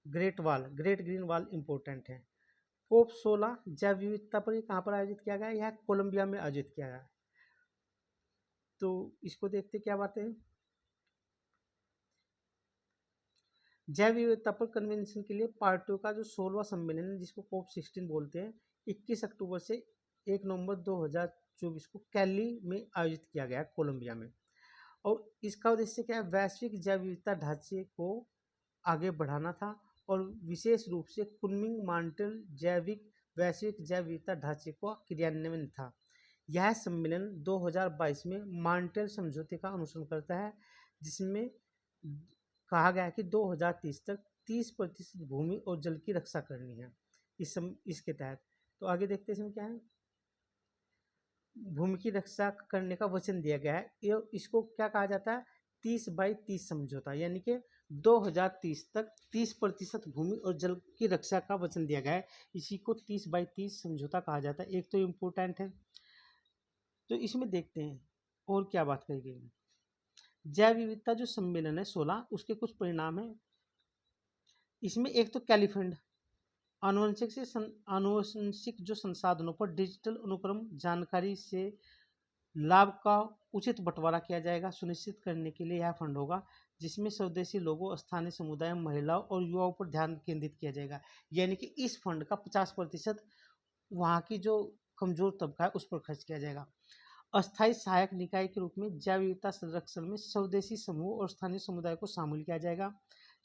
ग्रेट ग्रीन वॉल इम्पोर्टेंट है। COP 16 जैव विविधता पर कहाँ पर आयोजित किया गया? यह कोलंबिया में आयोजित किया गया। तो इसको देखते क्या बातें हैं। जैव विविधता पर कन्वेंशन के लिए पार्टियों का जो 16वां सम्मेलन है जिसको COP 16 बोलते हैं, 21 अक्टूबर से 1 नवंबर 2024 को कैली में आयोजित किया गया कोलंबिया में। और इसका उद्देश्य क्या है? वैश्विक जैव विविधता ढांचे को आगे बढ़ाना था और विशेष रूप से कुनमिंग मॉन्ट्रियल वैश्विक जैव विविधता ढांचे को क्रियान्वयन था। यह सम्मेलन 2022 में मॉन्ट्रियल समझौते का अनुसरण करता है, जिसमें कहा गया है कि 2030 तक 30% भूमि और जल की रक्षा करनी है इसके तहत। तो आगे देखते हैं इसमें क्या है। भूमि की रक्षा करने का वचन दिया गया है। इसको क्या कहा जाता है? 30/30 समझौता, यानी कि 2030 तक 30% भूमि और जल की रक्षा का वचन दिया गया है। इसी को 30/30 समझौता कहा जाता है। एक तो इम्पोर्टेंट है। तो इसमें देखते हैं और क्या बात कही गई है। जैव विविधता जो सम्मेलन है 16, उसके कुछ परिणाम है। इसमें एक तो कैलिफंड आनुवंशिक जो संसाधनों पर डिजिटल अनुक्रम जानकारी से लाभ का उचित बंटवारा किया जाएगा, सुनिश्चित करने के लिए यह फंड होगा, जिसमें स्वदेशी लोगों, स्थानीय समुदाय, महिलाओं और युवाओं पर ध्यान केंद्रित किया जाएगा। यानी कि इस फंड का 50% वहाँ की जो कमजोर तबका है उस पर खर्च किया जाएगा। अस्थायी सहायक निकाय के रूप में जैव विविधता संरक्षण में स्वदेशी समूह और स्थानीय समुदाय को शामिल किया जाएगा।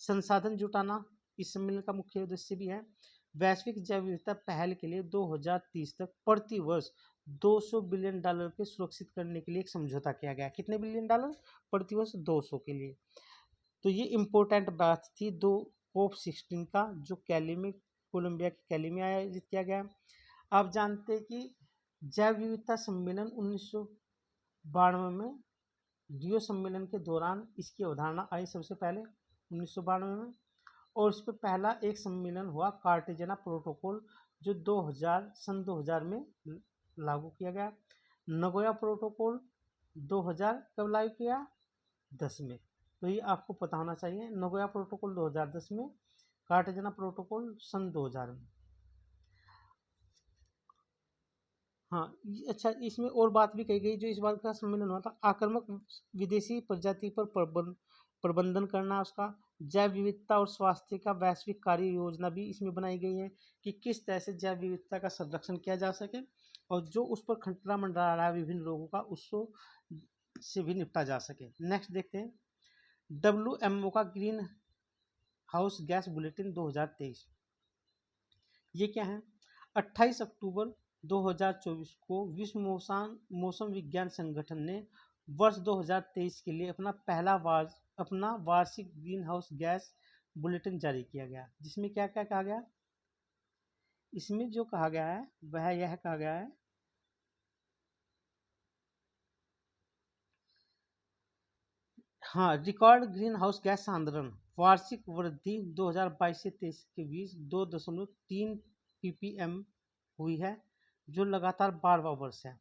संसाधन जुटाना इस सम्मेलन का मुख्य उद्देश्य भी है। वैश्विक जैव विविधता पहल के लिए 2030 तक प्रति वर्ष $200 बिलियन के सुरक्षित करने के लिए एक समझौता किया गया। कितने बिलियन डॉलर? प्रति वर्ष 200 के लिए। तो ये इम्पोर्टेंट बात थी COP 16 का, जो कोलंबिया के कैली में आयोजित किया गया। आप जानते हैं कि जैव विविधता सम्मेलन 1992 में रियो सम्मेलन के दौरान इसकी अवधारणा आई सबसे पहले 1992 में, और उस पर पहला एक सम्मेलन हुआ कार्टेजना प्रोटोकॉल जो 2000 में लागू किया गया। नगोया प्रोटोकॉल 2000 कब लागू किया? 10 में। तो ये आपको पता होना चाहिए। नगोया प्रोटोकॉल 2010 में, कार्टेजना प्रोटोकॉल सन 2000 में। हाँ, अच्छा, इसमें और बात भी कही गई जो इस बात का सम्मेलन हुआ था, आक्रामक विदेशी प्रजाति पर प्रबंधन करना, उसका जैव विविधता और स्वास्थ्य का वैश्विक कार्य योजना भी इसमें बनाई गई है कि किस तरह से जैव विविधता का संरक्षण किया जा सके और जो उस पर खतरा मंडरा रहा है विभिन्न रोगों का, उसको से भी निपटा जा सके। नेक्स्ट देखते हैं WMO का ग्रीन हाउस गैस बुलेटिन 2023। ये क्या है? 28 अक्टूबर 2024 को विश्व मौसम विज्ञान संगठन ने वर्ष 2023 के लिए अपना वार्षिक ग्रीन हाउस गैस बुलेटिन जारी किया गया, जिसमें क्या क्या कहा गया। इसमें जो कहा गया है वह यह कहा गया है, हाँ, रिकॉर्ड ग्रीन हाउस गैस आंदोलन वार्षिक वृद्धि 2022 से 23 के बीच 2.3 ppm हुई है, जो लगातार 12वां वर्ष है।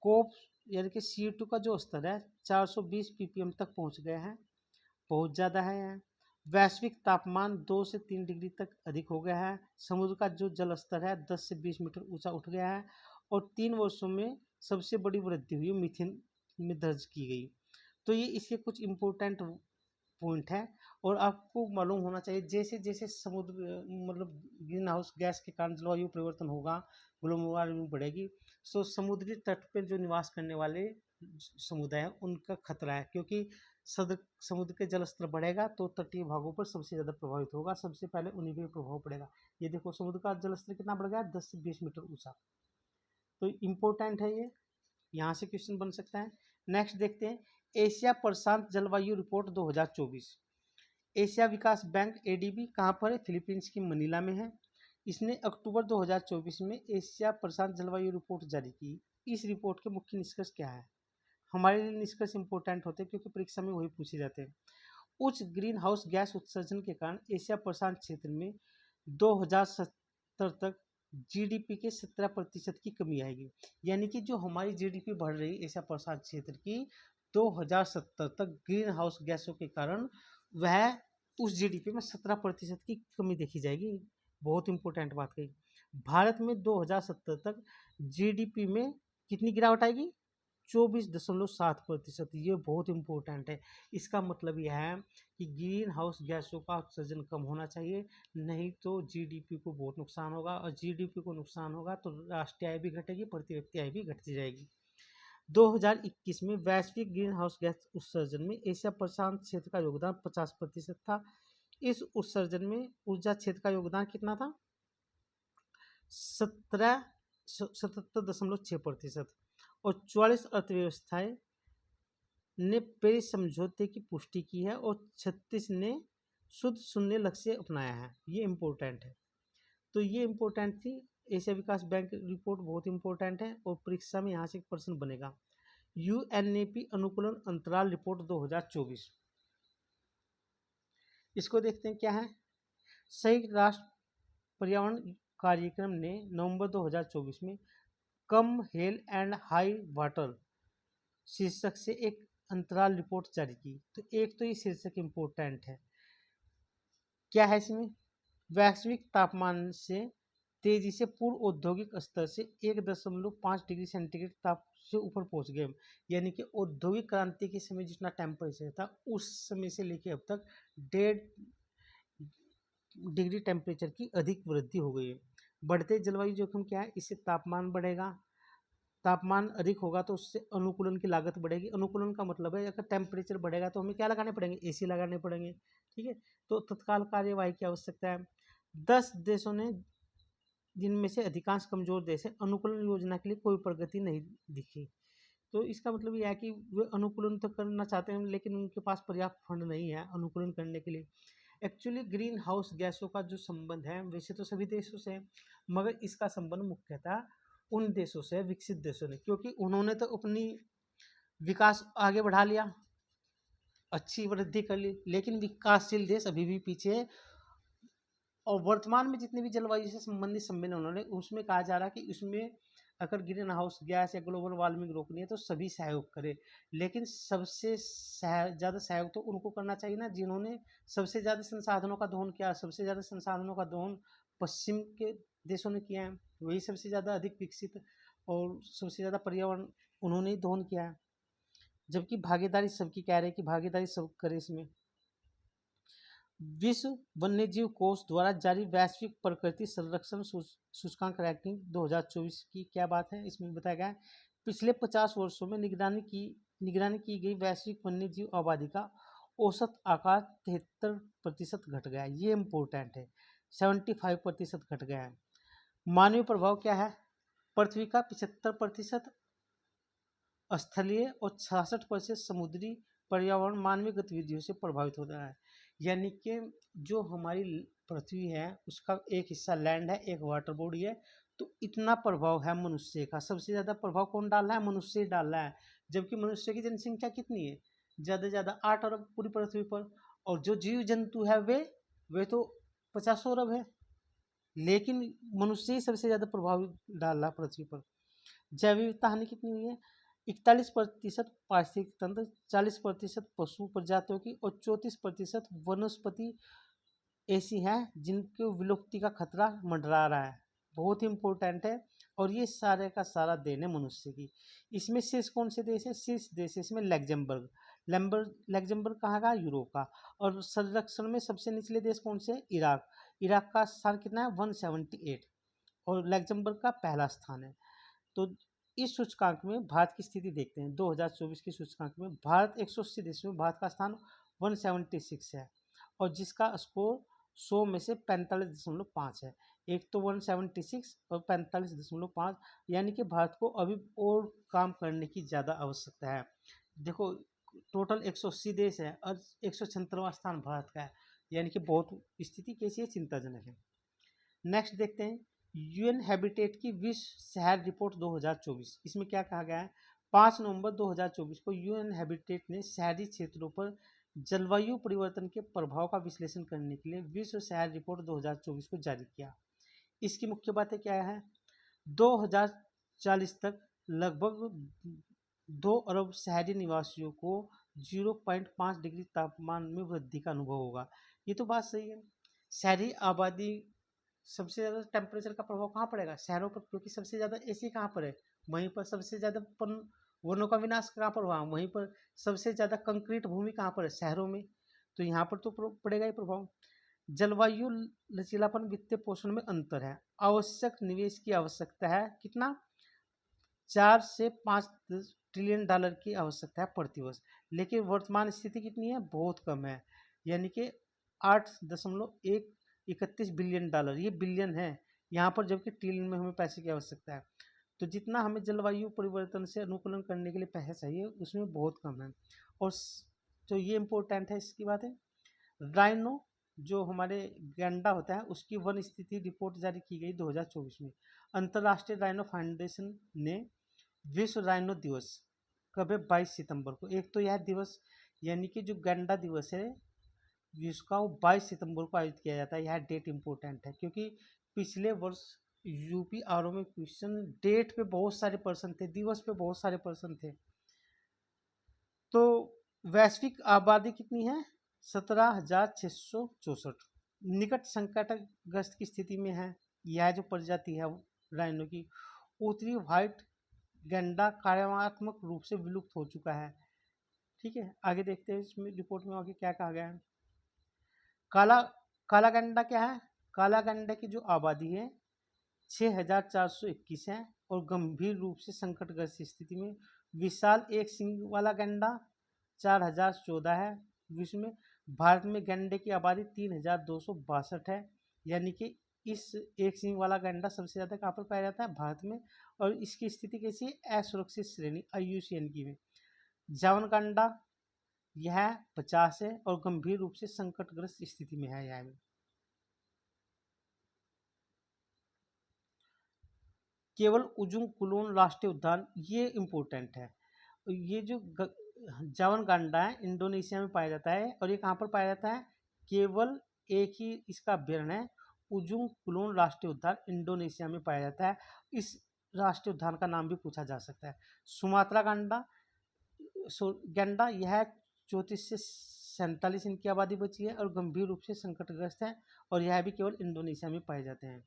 कोप यानी कि CO2 का जो स्तर है 420 ppm तक पहुंच गया है, बहुत ज़्यादा है यह। वैश्विक तापमान 2 से 3 डिग्री तक अधिक हो गया है। समुद्र का जो जल स्तर है 10 से 20 मीटर ऊंचा उठ गया है, और 3 वर्षों में सबसे बड़ी वृद्धि हुई मीथेन में दर्ज की गई। तो ये इसके कुछ इम्पोर्टेंट पॉइंट है, और आपको मालूम होना चाहिए जैसे जैसे समुद्र मतलब ग्रीन हाउस गैस के कारण जलवायु परिवर्तन होगा, ग्लोबल वार्मिंग बढ़ेगी, तो समुद्री तट पर जो निवास करने वाले समुदाय हैं उनका खतरा है, क्योंकि समुद्र के जल स्तर बढ़ेगा तो तटीय भागों पर सबसे ज़्यादा प्रभावित होगा, सबसे पहले उन्हीं पर प्रभाव पड़ेगा। ये देखो समुद्र का जल स्तर कितना बढ़ गया, 10 से 20 मीटर ऊंचा। तो इम्पोर्टेंट है ये, यहाँ से क्वेश्चन बन सकता है। नेक्स्ट देखते हैं, एशिया प्रशांत जलवायु रिपोर्ट 2024। एशिया विकास बैंक ADB कहाँ पर है, फिलीपींस की मनीला में है। इसने अक्टूबर 2024 में एशिया प्रशांत जलवायु रिपोर्ट जारी की। इस रिपोर्ट के मुख्य निष्कर्ष क्या है, हमारे लिए निष्कर्ष इंपॉर्टेंट होते हैं क्योंकि परीक्षा में वही पूछे जाते हैं। उच्च ग्रीन हाउस गैस उत्सर्जन के कारण एशिया प्रशांत क्षेत्र में 2070 तक GDP के 17% की कमी आएगी, यानी कि जो हमारी GDP बढ़ रही है एशिया प्रशांत क्षेत्र की, 2070 तक ग्रीन हाउस गैसों के कारण वह उस GDP में 17% की कमी देखी जाएगी। बहुत इंपॉर्टेंट बात कही। भारत में 2070 तक GDP में कितनी गिरावट आएगी, 24.7%। ये बहुत इंपॉर्टेंट है। इसका मतलब यह है कि ग्रीन हाउस गैसों का उत्सर्जन कम होना चाहिए, नहीं तो GDP को बहुत नुकसान होगा, और GDP को नुकसान होगा तो राष्ट्रीय आय भी घटेगी, प्रति व्यक्ति आय भी घटती जाएगी। 2021 में वैश्विक ग्रीन हाउस गैस उत्सर्जन में एशिया प्रशांत क्षेत्र का योगदान 50% था। इस उत्सर्जन में ऊर्जा क्षेत्र का योगदान कितना था, 77.6%। और 44 अर्थव्यवस्थाएं ने पेरिस समझौते की पुष्टि की है, और 36 ने शुद्ध शून्य लक्ष्य अपनाया है। ये इम्पोर्टेंट है। तो ये इम्पोर्टेंट थी एशिया विकास बैंक रिपोर्ट, बहुत इंपॉर्टेंट है, और परीक्षा में यहाँ से एक प्रश्न बनेगा। UNEP अनुकूलन अंतराल रिपोर्ट 2024, इसको देखते हैं क्या है। संयुक्त राष्ट्र पर्यावरण कार्यक्रम ने नवंबर 2024 में कम हेल एंड हाई वाटर शीर्षक से एक अंतराल रिपोर्ट जारी की। तो एक तो ये शीर्षक इम्पोर्टेंट है, क्या है इसमें, वैश्विक तापमान से तेजी से पूर्व औद्योगिक स्तर से 1.5 डिग्री सेंटीग्रेड ताप से ऊपर पहुंच गए, यानी कि औद्योगिक क्रांति के समय जितना टेम्परेचर था उस समय से लेकर अब तक 1.5 डिग्री टेम्परेचर की अधिक वृद्धि हो गई है। बढ़ते जलवायु जोखिम क्या है, इससे तापमान बढ़ेगा, तापमान अधिक होगा तो उससे अनुकूलन की लागत बढ़ेगी। अनुकूलन का मतलब है अगर टेम्परेचर बढ़ेगा तो हमें क्या लगाने पड़ेंगे, AC लगाने पड़ेंगे, ठीक है। तो तत्काल कार्यवाही की आवश्यकता है। 10 देशों ने, जिनमें से अधिकांश कमजोर देश है, अनुकूलन योजना के लिए कोई प्रगति नहीं दिखी। तो इसका मतलब यह है कि वे अनुकूलन तो करना चाहते हैं लेकिन उनके पास पर्याप्त फंड नहीं है अनुकूलन करने के लिए। एक्चुअली ग्रीन हाउस गैसों का जो संबंध है वैसे तो सभी देशों से है, मगर इसका संबंध मुख्यतः उन देशों से, विकसित देशों ने, क्योंकि उन्होंने तो अपनी विकास आगे बढ़ा लिया, अच्छी वृद्धि कर ली, लेकिन विकासशील देश अभी भी पीछे है। और वर्तमान में जितने भी जलवायु से संबंधित सम्मेलन उन्होंने उसमें कहा जा रहा है कि उसमें अगर ग्रीन हाउस गैस या ग्लोबल वार्मिंग रोकनी है तो सभी सहयोग करें, लेकिन सबसे ज़्यादा सहयोग तो उनको करना चाहिए ना जिन्होंने सबसे ज़्यादा संसाधनों का दोहन किया। सबसे ज़्यादा संसाधनों का दोहन पश्चिम के देशों ने किया है, वही सबसे ज़्यादा अधिक विकसित और सबसे ज़्यादा पर्यावरण उन्होंने ही दोहन किया है, जबकि भागीदारी सबकी कह रहे हैं कि भागीदारी सब करे इसमें। विश्व वन्यजीव कोष द्वारा जारी वैश्विक प्रकृति संरक्षण सूचकांक रैंकिंग 2024 की क्या बात है, इसमें बताया गया है पिछले 50 वर्षों में निगरानी की गई वैश्विक वन्यजीव आबादी का औसत आकार 73% घट गया है। ये इम्पोर्टेंट है, 75% घट गया है। मानवीय प्रभाव क्या है, पृथ्वी का 75% स्थलीय और 66% समुद्री पर्यावरण मानवीय गतिविधियों से प्रभावित होता है। यानी कि जो हमारी पृथ्वी है उसका एक हिस्सा लैंड है, एक वाटर बॉडी है। तो इतना प्रभाव है मनुष्य का, सबसे ज़्यादा प्रभाव कौन डाल रहा है? मनुष्य ही डाल रहा है। जबकि मनुष्य की जनसंख्या कितनी है? ज़्यादा से ज़्यादा 8 अरब पूरी पृथ्वी पर। और जो जीव जंतु है वे तो 50 अरब है। लेकिन मनुष्य ही सबसे ज़्यादा प्रभाव डाल रहा है पृथ्वी पर। जैव विविधता हानि कितनी हुई है? 41% पारिस्थितिक तंत्र, 40% पशु प्रजातियों की और 34% वनस्पति ऐसी हैं जिनको विलुप्ति का खतरा मंडरा रहा है। बहुत ही इम्पोर्टेंट है। और ये सारे का सारा देन है मनुष्य की। इसमें शीर्ष कौन से देश है? शीर्ष देश है इसमें लग्जमबर्ग। लग्जमबर्ग कहाँ का? यूरोप का। और संरक्षण में सबसे निचले देश कौन से? इराक। इराक का स्थान कितना है? 178। और लग्जमबर्ग का पहला स्थान है। तो इस सूचकांक में भारत की स्थिति देखते हैं। 2024 की सूचकांक में भारत 180 देशों में भारत का स्थान 176 है। और जिसका स्कोर 100 में से 45.5 है। एक तो 176 और 45.5, यानी कि भारत को अभी और काम करने की ज़्यादा आवश्यकता है। देखो, टोटल 180 देश है और 176वां स्थान भारत का है, यानी कि बहुत स्थिति कैसी है? चिंताजनक है। नेक्स्ट देखते हैं यूएन हैबिटेट की विश्व शहर रिपोर्ट 2024। इसमें क्या कहा गया है? 5 नवंबर 2024 को यूएन हैबिटेट ने शहरी क्षेत्रों पर जलवायु परिवर्तन के प्रभाव का विश्लेषण करने के लिए विश्व शहर रिपोर्ट 2024 को जारी किया। इसकी मुख्य बातें क्या है? 2040 तक लगभग 2 अरब शहरी निवासियों को 0.5 डिग्री तापमान में वृद्धि का अनुभव होगा। ये तो बात सही है। शहरी आबादी, सबसे ज़्यादा टेम्परेचर का प्रभाव कहाँ पड़ेगा? शहरों पर, क्योंकि सबसे ज़्यादा एसी कहाँ पर है? वहीं पर। सबसे ज़्यादा वनों का विनाश कहाँ पर हुआ? वहीं पर। सबसे ज़्यादा कंक्रीट भूमि कहाँ पर है? शहरों में। तो यहाँ पर तो पड़ेगा ही प्रभाव। जलवायु लचीलापन, वित्तीय पोषण में अंतर है। आवश्यक निवेश की आवश्यकता है कितना? 4 से 5 ट्रिलियन डॉलर की आवश्यकता है प्रतिवर्ष। लेकिन वर्तमान स्थिति कितनी है? बहुत कम है, यानी कि 8.131 बिलियन डॉलर। ये बिलियन है यहाँ पर, जबकि ट्रिलियन में हमें पैसे की आवश्यकता है। तो जितना हमें जलवायु परिवर्तन से अनुकूलन करने के लिए पैसे चाहिए उसमें बहुत कम है। और तो ये इम्पोर्टेंट है इसकी बात है। राइनो, जो हमारे गैंडा होता है, उसकी वन स्थिति रिपोर्ट जारी की गई 2024 में। अंतर्राष्ट्रीय राइनो फाउंडेशन ने विश्व राइनो दिवस कब है? 22 सितंबर को। एक तो यह दिवस, यानी कि जो गैंडा दिवस है विश्व का, वो 22 सितंबर को आयोजित किया जाता है। यह डेट इम्पोर्टेंट है क्योंकि पिछले वर्ष यूपी आरओ में क्वेश्चन डेट पे बहुत सारे पर्सन थे, दिवस पे बहुत सारे पर्सन थे। तो वैश्विक आबादी कितनी है? 17,664। निकट संकटग्रस्त की स्थिति में है। यह जो प्रजाति है राइनो की, उत्तरी व्हाइट गैंडा कार्यात्मक रूप से विलुप्त हो चुका है। ठीक है, आगे देखते हैं इसमें रिपोर्ट में आगे क्या कहा गया है। काला काला गैंडा क्या है? काला गैंडा की जो आबादी है 6,421 है और गंभीर रूप से संकटग्रस्त स्थिति में। विशाल एक सींग वाला गैंडा 4,014 है विश्व में। भारत में गैंडे की आबादी 3,262 है, यानी कि इस एक सींग वाला गैंडा सबसे ज़्यादा कहाँ पर पाया जाता है? भारत में। और इसकी स्थिति कैसी है? असुरक्षित श्रेणी IUCN की में। जावन गैंडा यह 50 है और गंभीर रूप से संकटग्रस्त स्थिति में है यह। केवल उजुंग कुलोन राष्ट्रीय उद्यान, ये इम्पोर्टेंट है। ये जो जावन गांडा है इंडोनेशिया में पाया जाता है। और ये कहाँ पर पाया जाता है? केवल एक ही इसका अभ्यारण्य है, उजुंग कुलोन राष्ट्रीय उद्यान, इंडोनेशिया में पाया जाता है। इस राष्ट्रीय उद्यान का नाम भी पूछा जा सकता है। सुमात्रा गैंडा यह 34 से 47 इनकी आबादी बची है और गंभीर रूप से संकटग्रस्त है। और यह भी केवल इंडोनेशिया में पाए जाते हैं।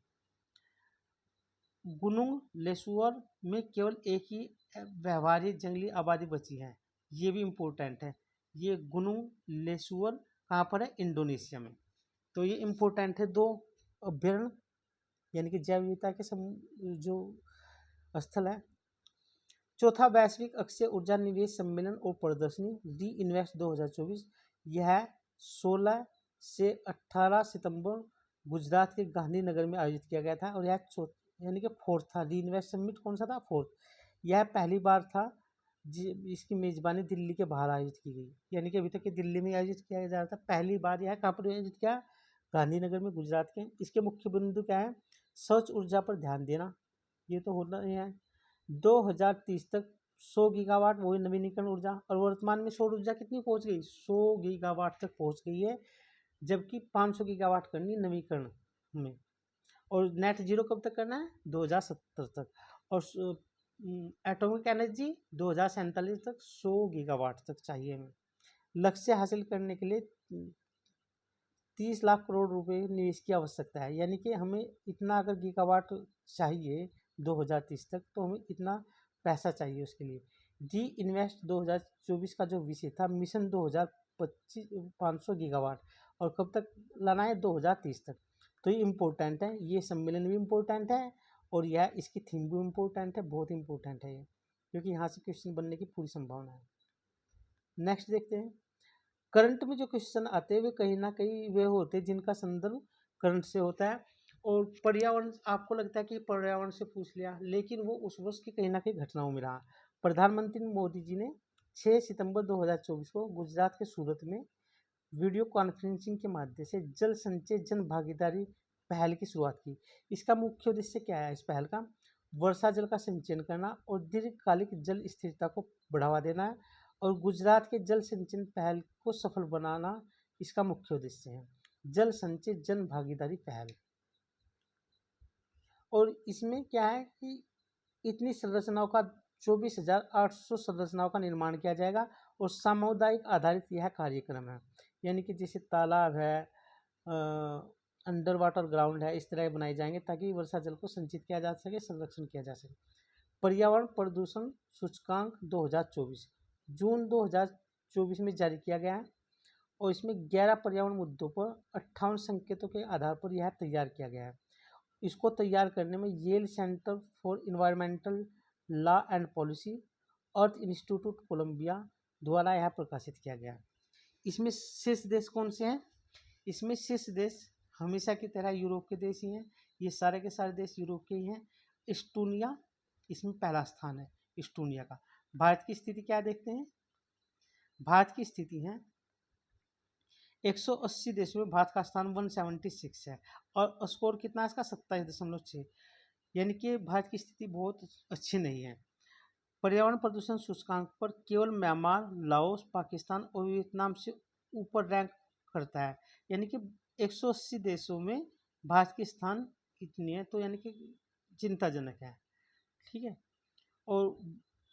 गुनुंग लेसुअर में केवल एक ही व्यवहारिक जंगली आबादी बची है। ये भी इम्पोर्टेंट है। ये गुनुंग लेसुअर कहाँ पर है? इंडोनेशिया में। तो ये इम्पोर्टेंट है दो अभ्यारण्य, यानी कि जैव विविधता के जो स्थल है। चौथा वैश्विक अक्षय ऊर्जा निवेश सम्मेलन और प्रदर्शनी री इन्वेस्ट 2024। यह 16 से 18 सितंबर गुजरात के गांधीनगर में आयोजित किया गया था। और यह यानी कि फोर्थ था। री इन्वेस्ट समिट कौन सा था? फोर्थ। यह पहली बार था इसकी मेज़बानी दिल्ली के बाहर आयोजित की गई, यानी कि अभी तक ये दिल्ली में आयोजित किया जा रहा था, पहली बार यह कहाँ पर आयोजित किया, गांधीनगर में, गुजरात के। इसके मुख्य बिंदु क्या है, स्वच्छ ऊर्जा पर ध्यान देना, ये तो होना ही है। 2030 तक 100 गीगावाट वही नवीनीकरण ऊर्जा, और वर्तमान में सौर ऊर्जा कितनी पहुंच गई, 100 गीगावाट तक पहुंच गई है, जबकि 500 गीगावाट करनी नवीकरण में। और नेट जीरो कब तक करना है, 2070 तक। और एटॉमिक एनर्जी 2047 तक 100 गीगावाट तक चाहिए हमें। लक्ष्य हासिल करने के लिए 30 लाख करोड़ रुपए निवेश की आवश्यकता है, यानी कि हमें इतना अगर गीगावाट चाहिए 2030 तक, तो हमें इतना पैसा चाहिए उसके लिए। डी इन्वेस्ट 2024 का जो विषय था, मिशन 2025 500 गीगावाट, और कब तक लाना है, 2030 तक। तो ये इम्पोर्टेंट है, ये सम्मेलन भी इम्पोर्टेंट है, और यह इसकी थीम भी इम्पोर्टेंट है, बहुत इम्पोर्टेंट है ये, क्योंकि यहाँ से क्वेश्चन बनने की पूरी संभावना है। नेक्स्ट देखते हैं। करंट में जो क्वेश्चन आते हैं वे कहीं ना कहीं वे होते हैं जिनका संदर्भ करंट से होता है। और पर्यावरण, आपको लगता है कि पर्यावरण से पूछ लिया, लेकिन वो उस वर्ष की कहीं ना कहीं घटनाओं में रहा। प्रधानमंत्री मोदी जी ने 6 सितंबर 2024 को गुजरात के सूरत में वीडियो कॉन्फ्रेंसिंग के माध्यम से जल संचय जन भागीदारी पहल की शुरुआत की। इसका मुख्य उद्देश्य क्या है इस पहल का, वर्षा जल का संचयन करना और दीर्घकालिक जल स्थिरता को बढ़ावा देना है, और गुजरात के जल संचयन पहल को सफल बनाना इसका मुख्य उद्देश्य है। जल संचय जन भागीदारी पहल, और इसमें क्या है कि इतनी संरचनाओं का 24,800 संरचनाओं का निर्माण किया जाएगा, और सामुदायिक आधारित यह कार्यक्रम है, यानी कि जैसे तालाब है, अंडर वाटर ग्राउंड है, इस तरह के बनाए जाएंगे ताकि वर्षा जल को संचित किया जा सके, संरक्षण किया जा सके। पर्यावरण प्रदूषण सूचकांक 2024 जून 2024 में जारी किया गया है, और इसमें 11 पर्यावरण मुद्दों पर 58 संकेतों के आधार पर यह तैयार किया गया है। इसको तैयार करने में Yale centre for environmental law and policy, earth institute Columbia द्वारा यह प्रकाशित किया गया। इसमें शीर्ष देश कौन से हैं, इसमें शीर्ष देश हमेशा की तरह यूरोप के देश ही हैं, ये सारे के सारे देश यूरोप के ही हैं। एस्टोनिया इसमें पहला स्थान है, एस्टोनिया का। भारत की स्थिति क्या देखते हैं, भारत की स्थिति है 180 देशों में भारत का स्थान 176 है, और स्कोर कितना है इसका, 27.6, यानी कि भारत की स्थिति बहुत अच्छी नहीं है। पर्यावरण प्रदूषण सूचकांक पर केवल म्यांमार, लाओस, पाकिस्तान और वियतनाम से ऊपर रैंक करता है, यानी कि 180 देशों में भारत की स्थान इतनी है, तो यानी कि चिंताजनक है, ठीक है। और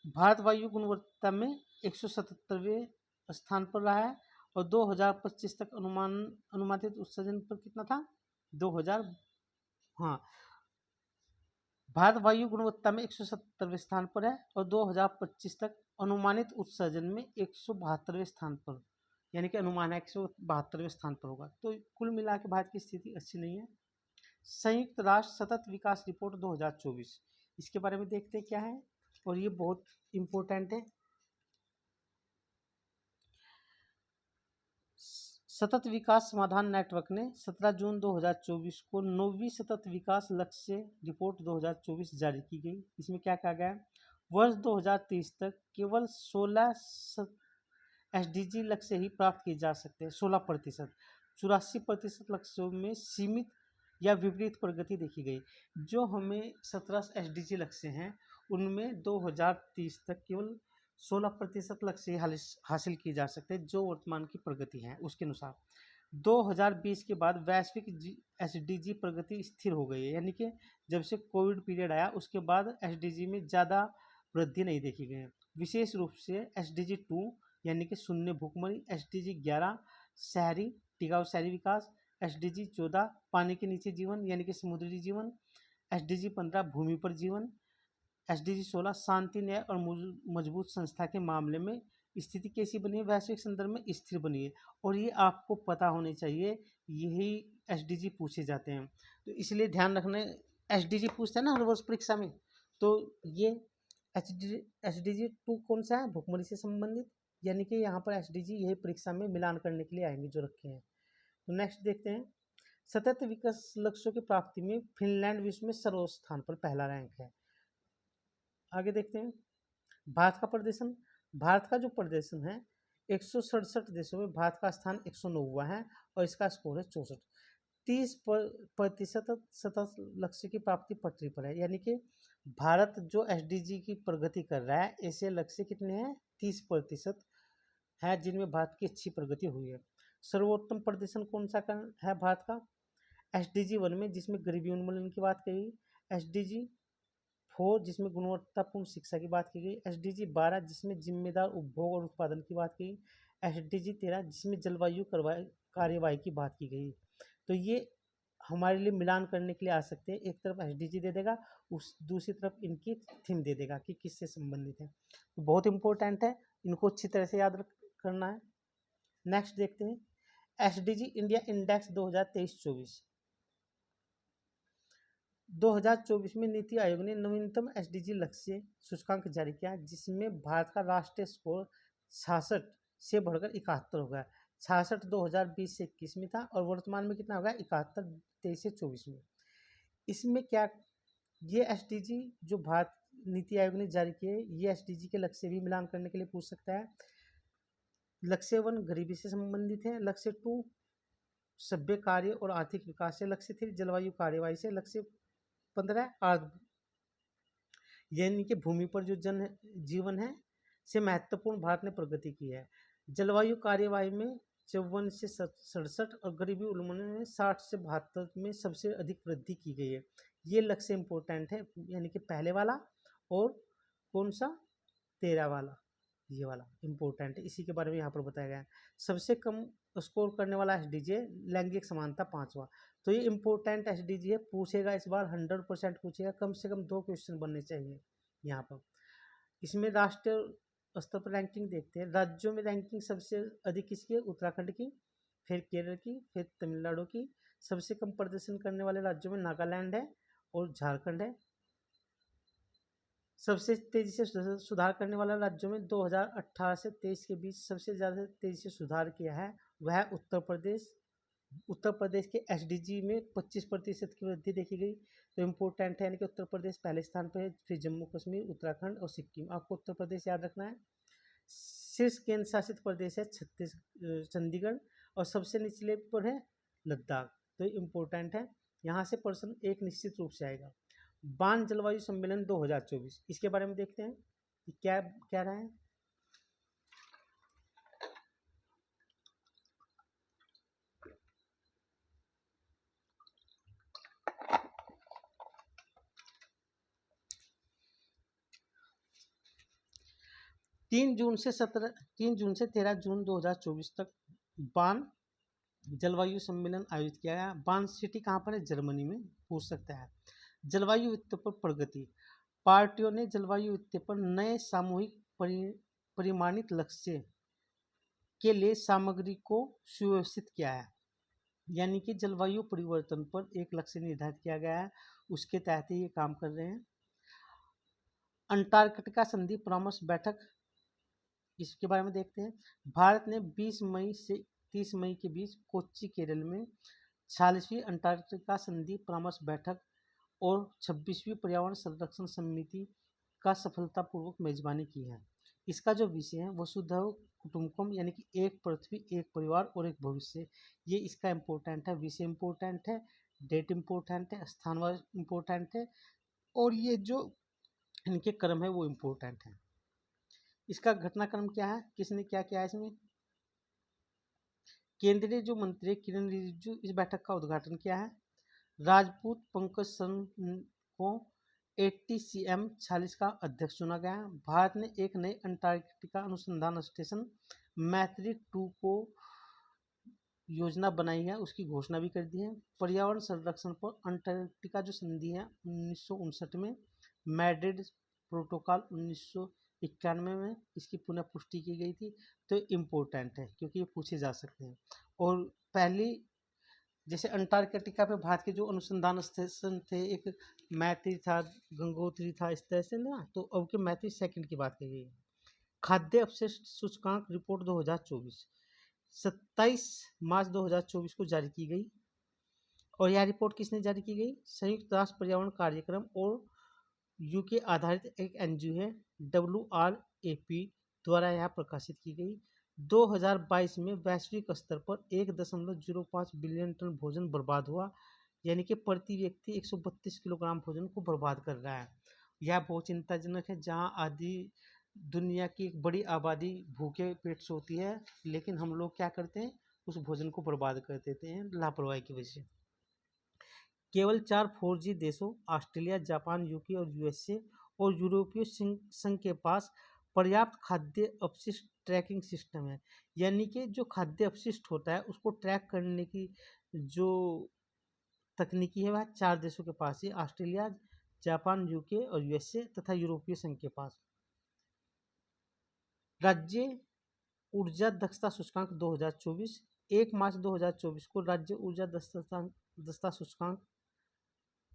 भारत वायु गुणवत्ता में 177वें स्थान पर रहा है, और 2025 तक अनुमानित उत्सर्जन पर कितना था, 2000, हाँ, भारत वायु गुणवत्ता में 177वें स्थान पर है, और 2025 तक अनुमानित उत्सर्जन में 172वें स्थान पर, यानी कि अनुमान है 172वें स्थान पर होगा। तो कुल मिला के भारत की स्थिति अच्छी नहीं है। संयुक्त राष्ट्र सतत विकास रिपोर्ट 2024, इसके बारे में देखते हैं क्या है, और ये बहुत इम्पोर्टेंट है। सतत विकास समाधान नेटवर्क ने 17 जून 2024 को 9वीं सतत विकास लक्ष्य रिपोर्ट 2024 जारी की गई। इसमें क्या कहा गया है, वर्ष 2030 तक केवल 16 SDG लक्ष्य ही प्राप्त किए जा सकते हैं, 16%। 84% लक्ष्यों में सीमित या विपरीत प्रगति देखी गई। जो हमें 17 SDG लक्ष्य हैं, उनमें 2030 तक केवल 16% लक्ष्य हासिल किए जा सकते हैं, जो वर्तमान की प्रगति है उसके अनुसार। 2020 के बाद वैश्विक SDG प्रगति स्थिर हो गई है, यानी कि जब से कोविड पीरियड आया उसके बाद SDG में ज़्यादा वृद्धि नहीं देखी गई है। विशेष रूप से SDG 2 यानी कि शून्य भूखमरी, SDG 11 शहरी टिकाऊ शहरी विकास, SDG 14 पानी के नीचे जीवन यानी कि समुद्री जीवन, SDG 15 भूमि पर जीवन, SDG 16 शांति, न्याय और मजबूत संस्था के मामले में स्थिति कैसी बनी है, वैश्विक संदर्भ में स्थिर बनी है। और ये आपको पता होने चाहिए, यही SDG पूछे जाते हैं, तो इसलिए ध्यान रखना। SDG पूछते हैं ना हर वर्ष परीक्षा में, तो ये SDG 2 कौन सा है, भूखमरी से संबंधित, यानी कि यहाँ पर SDG यही परीक्षा में मिलान करने के लिए आएंगे जो रखे हैं। तो नेक्स्ट देखते हैं। सतत विकास लक्ष्यों की प्राप्ति में फिनलैंड विश्व में सर्वोच्च स्थान पर पहला रैंक है। आगे देखते हैं। भारत का प्रदर्शन, भारत का जो प्रदर्शन है 167 देशों में भारत का स्थान 109वां है और इसका स्कोर है 64। 30% सतत लक्ष्य की प्राप्ति पटरी पर है, यानी कि भारत जो एसडीजी की प्रगति कर रहा है, ऐसे लक्ष्य कितने हैं 30% है जिनमें भारत की अच्छी प्रगति हुई है। सर्वोत्तम प्रदर्शन कौन सा है भारत का, एसडीजी 1 में जिसमें गरीबी उन्मूलन की बात कही, एसडीजी 4 जिसमें गुणवत्तापूर्ण शिक्षा की बात की गई, एसडीजी 12 जिसमें जिम्मेदार उपभोग और उत्पादन की बात की, एसडीजी 13 जिसमें जलवायु कार्यवाही की बात की गई। तो ये हमारे लिए मिलान करने के लिए आ सकते हैं, एक तरफ एसडीजी दे देगा, उस दूसरी तरफ इनकी थीम दे देगा कि किससे संबंधित है। तो बहुत इंपॉर्टेंट है, इनको अच्छी तरह से याद करना है। नेक्स्ट देखते हैं एसडीजी इंडिया इंडेक्स 2023-24। 2024 में नीति आयोग ने नवीनतम एसडीजी लक्ष्य सूचकांक जारी किया, जिसमें भारत का राष्ट्रीय स्कोर 66 से बढ़कर 71 हो गया। 66 2020 से 21 में था और वर्तमान में कितना होगा 71 23 से 24 में। इसमें क्या, ये एसडीजी जो भारत नीति आयोग ने जारी किए, ये एसडीजी के लक्ष्य भी मिलान करने के लिए पूछ सकता है। लक्ष्य 1 गरीबी से संबंधित है, लक्ष्य 2 सभ्य कार्य और आर्थिक विकास से, लक्ष्य 3 जलवायु कार्यवाही से, लक्ष्य 15 यानी कि भूमि पर जो जीवन है से महत्वपूर्ण भारत ने प्रगति की है। जलवायु कार्यवाही में 54 से 67 और गरीबी उन्मूलन में 60 से 72 में सबसे अधिक वृद्धि की गई है। ये लक्ष्य इंपॉर्टेंट है, यानी कि पहले वाला और कौन सा 13 वाला, ये वाला इंपॉर्टेंट है, इसी के बारे में यहाँ पर बताया गया है। सबसे कम स्कोर करने वाला एसडीजी है लैंगिक समानता 5वां। तो ये इंपॉर्टेंट एसडीजी है, पूछेगा इस बार 100% पूछेगा, कम से कम 2 क्वेश्चन बनने चाहिए यहाँ पर। इसमें राष्ट्रीय स्तर पर रैंकिंग देखते हैं, राज्यों में रैंकिंग सबसे अधिक किसकी है, उत्तराखंड की, फिर केरल की, फिर तमिलनाडु की। सबसे कम प्रदर्शन करने वाले राज्यों में नागालैंड है और झारखंड है। सबसे तेजी से सुधार करने वाला राज्यों में 2018 से 23 के बीच सबसे ज़्यादा तेजी से सुधार किया है वह उत्तर प्रदेश। उत्तर प्रदेश के एसडीजी में 25% की वृद्धि देखी गई। तो इम्पोर्टेंट है, यानी कि उत्तर प्रदेश पहले स्थान पर है, फिर जम्मू कश्मीर, उत्तराखंड और सिक्किम। आपको उत्तर प्रदेश याद रखना है। शीर्ष केंद्र शासित प्रदेश है चंडीगढ़ और सबसे निचले पर है लद्दाख। तो इम्पोर्टेंट है, यहाँ से प्रश्न एक निश्चित रूप से आएगा। बान जलवायु सम्मेलन 2024, इसके बारे में देखते हैं कि क्या क्या रहा है। 3 जून से 13 जून 2024 तक बान जलवायु सम्मेलन आयोजित किया गया। बान सिटी कहाँ पर है, जर्मनी में, पूछ सकता है। जलवायु वित्त पर प्रगति, पार्टियों ने जलवायु वित्त पर नए सामूहिक परिमाणित लक्ष्य के लिए सामग्री को सुव्यवस्थित किया है, यानी कि जलवायु परिवर्तन पर एक लक्ष्य निर्धारित किया गया है, उसके तहत ही ये काम कर रहे हैं। अंटार्कटिका संधि परामर्श बैठक, इसके बारे में देखते हैं। भारत ने 20 मई से 30 मई के बीच कोच्चि केरल में 46वीं अंटार्कटिका संधि परामर्श बैठक और 26वीं पर्यावरण संरक्षण समिति का सफलतापूर्वक मेजबानी की है। इसका जो विषय है वसुधैव कुटुंबकम, यानी कि एक पृथ्वी एक परिवार और एक भविष्य, ये इसका इम्पोर्टेंट है। विषय इम्पोर्टेंट है, डेट इम्पोर्टेंट है, स्थान इम्पोर्टेंट है और ये जो इनके क्रम है वो इम्पोर्टेंट है। इसका घटनाक्रम क्या है, किसने क्या किया है इसमें। केंद्रीय जो मंत्री किरण रिजिजू इस बैठक का उद्घाटन किया है। राजपूत पंकज सन को ATCM 46 का अध्यक्ष चुना गया है। भारत ने एक नए अंटार्कटिका अनुसंधान स्टेशन मैत्री 2 को योजना बनाई है, उसकी घोषणा भी कर दी है। पर्यावरण संरक्षण पर अंटार्कटिका जो संधि है 1959 में, मैड्रिड प्रोटोकॉल 1991 में इसकी पुनः पुष्टि की गई थी। तो इम्पोर्टेंट है क्योंकि ये पूछे जा सकते हैं। और पहली जैसे अंटार्कटिका पे भारत के जो अनुसंधान स्टेशन थे, एक मैत्री था, गंगोत्री था, इस तरह से ना, तो अब के मैत्री सेकंड की बात की गई। खाद्य अपशिष्ट सूचकांक रिपोर्ट 2024 27 मार्च 2024 को जारी की गई और यह रिपोर्ट किसने जारी की गई, संयुक्त राष्ट्र पर्यावरण कार्यक्रम और यूके आधारित एक NGO है WRAP द्वारा यह प्रकाशित की गई। 2022 में वैश्विक स्तर पर 1.05 बिलियन टन भोजन बर्बाद हुआ, यानी कि प्रति व्यक्ति 132 किलोग्राम भोजन को बर्बाद कर रहा है। यह बहुत चिंताजनक है, जहां आधी दुनिया की एक बड़ी आबादी भूखे पेट सोती है, लेकिन हम लोग क्या करते हैं, उस भोजन को बर्बाद कर देते हैं लापरवाही की वजह से। केवल 4 4G देशों ऑस्ट्रेलिया, जापान, यूके और यूएसए और यूरोपीय संघ के पास पर्याप्त खाद्य अपशिष्ट ट्रैकिंग सिस्टम है। यानी कि जो खाद्य अपशिष्ट होता है उसको ट्रैक करने की जो तकनीकी है वह 4 देशों के पास है, ऑस्ट्रेलिया, जापान, यूके और यूएसए तथा यूरोपीय संघ के पास। राज्य ऊर्जा दक्षता सूचकांक 2024, 1 मार्च 2024 को राज्य ऊर्जा दक्षता सूचकांक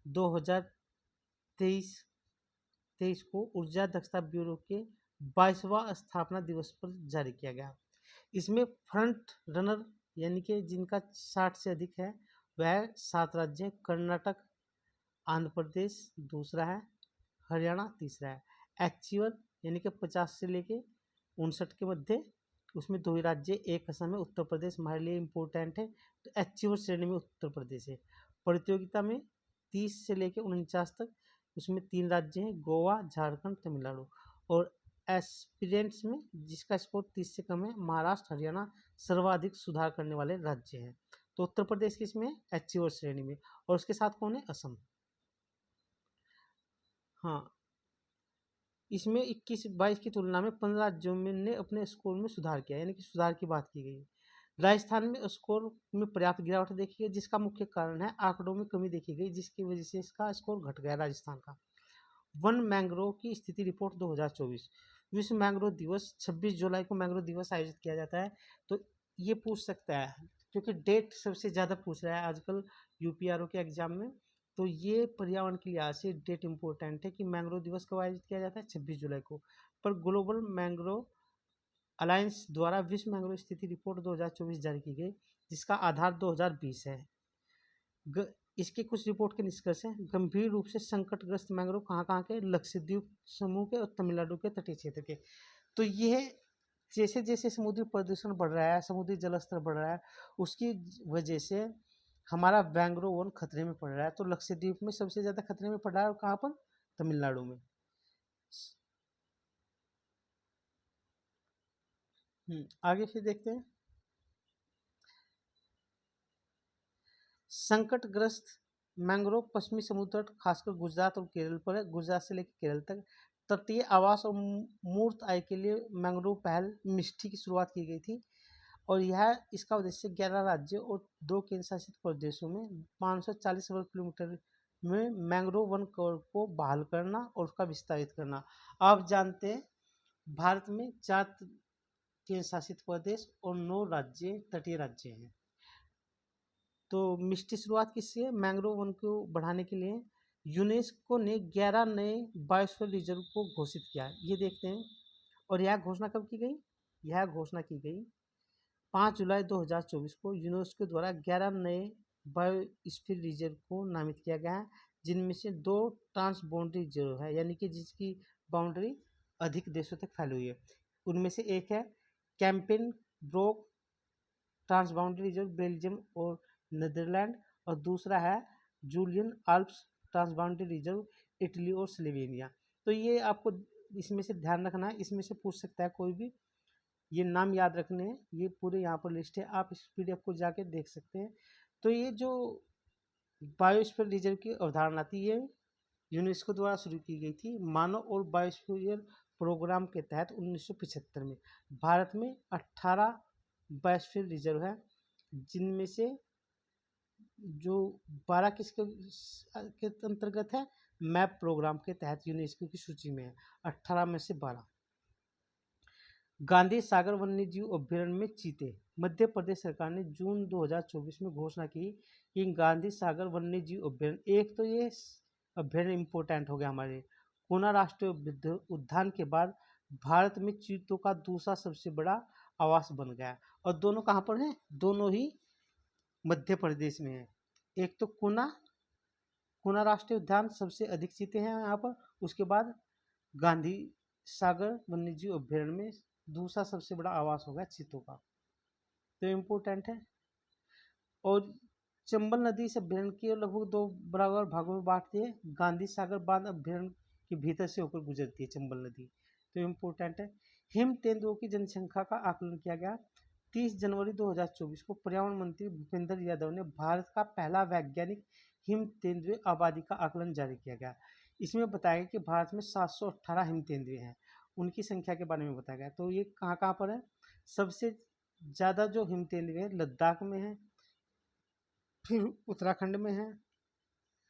2023 को ऊर्जा दक्षता ब्यूरो के 22वां स्थापना दिवस पर जारी किया गया। इसमें फ्रंट रनर यानी कि जिनका 60 से अधिक है वह 7 राज्य हैं। कर्नाटक, आंध्र प्रदेश दूसरा है, हरियाणा तीसरा है। अचीवर यानी कि 50 से लेके 59 के मध्य, उसमें 2 ही राज्य, एक असम है, उत्तर प्रदेश हमारे लिए इम्पोर्टेंट है, तो अचीवर श्रेणी में उत्तर प्रदेश है। प्रतियोगिता में 30 से लेके 49 तक, उसमें 3 राज्य हैं, गोवा, झारखंड, तमिलनाडु। और एस्पिरेंट्स में जिसका स्कोर 30 से कम है, महाराष्ट्र, हरियाणा सर्वाधिक सुधार करने वाले राज्य हैं। तो उत्तर प्रदेश किसमें है, अचीवर श्रेणी में, और उसके साथ कौन है, असम। हाँ, इसमें 21-22 की तुलना में 15 राज्यों में ने अपने स्कोर में सुधार किया, यानी कि सुधार की बात की गई। राजस्थान में स्कोर में पर्याप्त गिरावट देखी गई, जिसका मुख्य कारण है आंकड़ों में कमी देखी गई, जिसकी वजह से इसका स्कोर घट गया राजस्थान का। वन मैंग्रोव की स्थिति रिपोर्ट 2024। विश्व मैंग्रोव दिवस 26 जुलाई को मैंग्रोव दिवस आयोजित किया जाता है। तो ये पूछ सकता है, क्योंकि डेट सबसे ज़्यादा पूछ रहा है आजकल यूपीआरओ के एग्जाम में, तो ये पर्यावरण के लिहाज से डेट इम्पोर्टेंट है कि मैंग्रोव दिवस कब आयोजित किया जाता है, 26 जुलाई को। पर ग्लोबल मैंग्रोव अलायंस द्वारा विश्व मैंग्रोव स्थिति रिपोर्ट 2024 जारी की गई, जिसका आधार 2020 है। इसके कुछ रिपोर्ट के निष्कर्ष हैं। गंभीर रूप से संकटग्रस्त मैंग्रोव कहाँ के, लक्षद्वीप समूह के और तमिलनाडु के तटीय क्षेत्र के। तो यह जैसे जैसे समुद्री प्रदूषण बढ़ रहा है, समुद्री जल स्तर बढ़ रहा है, उसकी वजह से हमारा मैंग्रोव वन खतरे में पड़ रहा है। तो लक्षद्वीप में सबसे ज़्यादा खतरे में पड़ रहा है, और कहाँ पर, तमिलनाडु में। आगे फिर देखते हैं। संकटग्रस्त मैंग्रोव पश्चिमी समुद्र तट, खासकर गुजरात और केरल पर है। गुजरात से लेकर केरल तक तटीय आवास और मूर्त आय के लिए मैंग्रोव पहल मिष्टी की शुरुआत की गई थी, और यह इसका उद्देश्य 11 राज्यों और 2 केंद्र शासित प्रदेशों में 540 वर्ग किलोमीटर में मैंग्रोव वन कवर को बहाल करना और उसका विस्तारित करना। आप जानते हैं भारत में 4 केंद्र शासित प्रदेश और 9 राज्य तटीय राज्य हैं। तो मिष्टी शुरुआत किससे है, मैंग्रोव वन को बढ़ाने के लिए यूनेस्को ने 11 नए बायोस्फीयर रिजर्व को घोषित किया। ये देखते हैं, और यह घोषणा कब की गई, यह घोषणा की गई 5 जुलाई 2024 को। यूनेस्को द्वारा 11 नए बायोस्फीयर रिजर्व को नामित किया गया है, जिनमें से 2 ट्रांस बाउंड्री रिजर्व है, यानी कि जिसकी बाउंड्री अधिक देशों तक फैली हुई है। उनमें से एक है Kempen Broek trans boundary reserve, Belgium और नीदरलैंड, और दूसरा है Julian Alps trans boundary reserve, Italy और स्लोवेनिया। तो ये आपको इसमें से ध्यान रखना है, इसमें से पूछ सकता है कोई भी, ये नाम याद रखने हैं। ये पूरे यहाँ पर लिस्ट है, आप इस पीडीएफ को जाके देख सकते हैं। तो ये जो बायोस्फीयर रिजर्व की अवधारणा थी, ये यूनेस्को द्वारा शुरू की गई थी मानव और बायोस्फीयर प्रोग्राम के तहत 1975 में। भारत में 18 बायोस्फीयर रिजर्व है, जिनमें से जो 12 किसके के अंतर्गत है, मैप प्रोग्राम के तहत यूनेस्को की सूची में है, 18 में से 12। गांधी सागर वन्य जीव अभ्यारण्य में चीते। मध्य प्रदेश सरकार ने जून 2024 में घोषणा की कि गांधी सागर वन्य जीव अभ्यारण्य, एक तो ये अभ्यारण्य इम्पोर्टेंट हो गया हमारे, कोना राष्ट्रीय उद्यान के बाद भारत में चीतों का दूसरा सबसे बड़ा आवास बन गया। और दोनों कहाँ पर हैं, दोनों ही मध्य प्रदेश में है। एक तो कोना राष्ट्रीय उद्यान सबसे अधिक चीते हैं यहाँ पर, उसके बाद गांधी सागर वन्यजीव अभ्यारण्य में दूसरा सबसे बड़ा आवास होगा चीतों का, तो इम्पोर्टेंट है। और चंबल नदी इस अभ्यारण्य के लगभग 2 बराबर भागों में बांटती है। गांधी सागर बांध अभ्यारण्य के भीतर से होकर गुजरती है चंबल नदी, तो इम्पोर्टेंट है। हिम तेंदुओं की जनसंख्या का आकलन किया गया। 30 जनवरी 2024 को पर्यावरण मंत्री भूपेंद्र यादव ने भारत का पहला वैज्ञानिक हिम तेंदुए आबादी का आकलन जारी किया गया। इसमें बताया गया कि भारत में 718 हिम तेंदुए हैं, उनकी संख्या के बारे में बताया गया। तो ये कहाँ कहाँ पर है? सबसे ज़्यादा जो हिम तेंदुए हैं लद्दाख में है, फिर उत्तराखंड में है।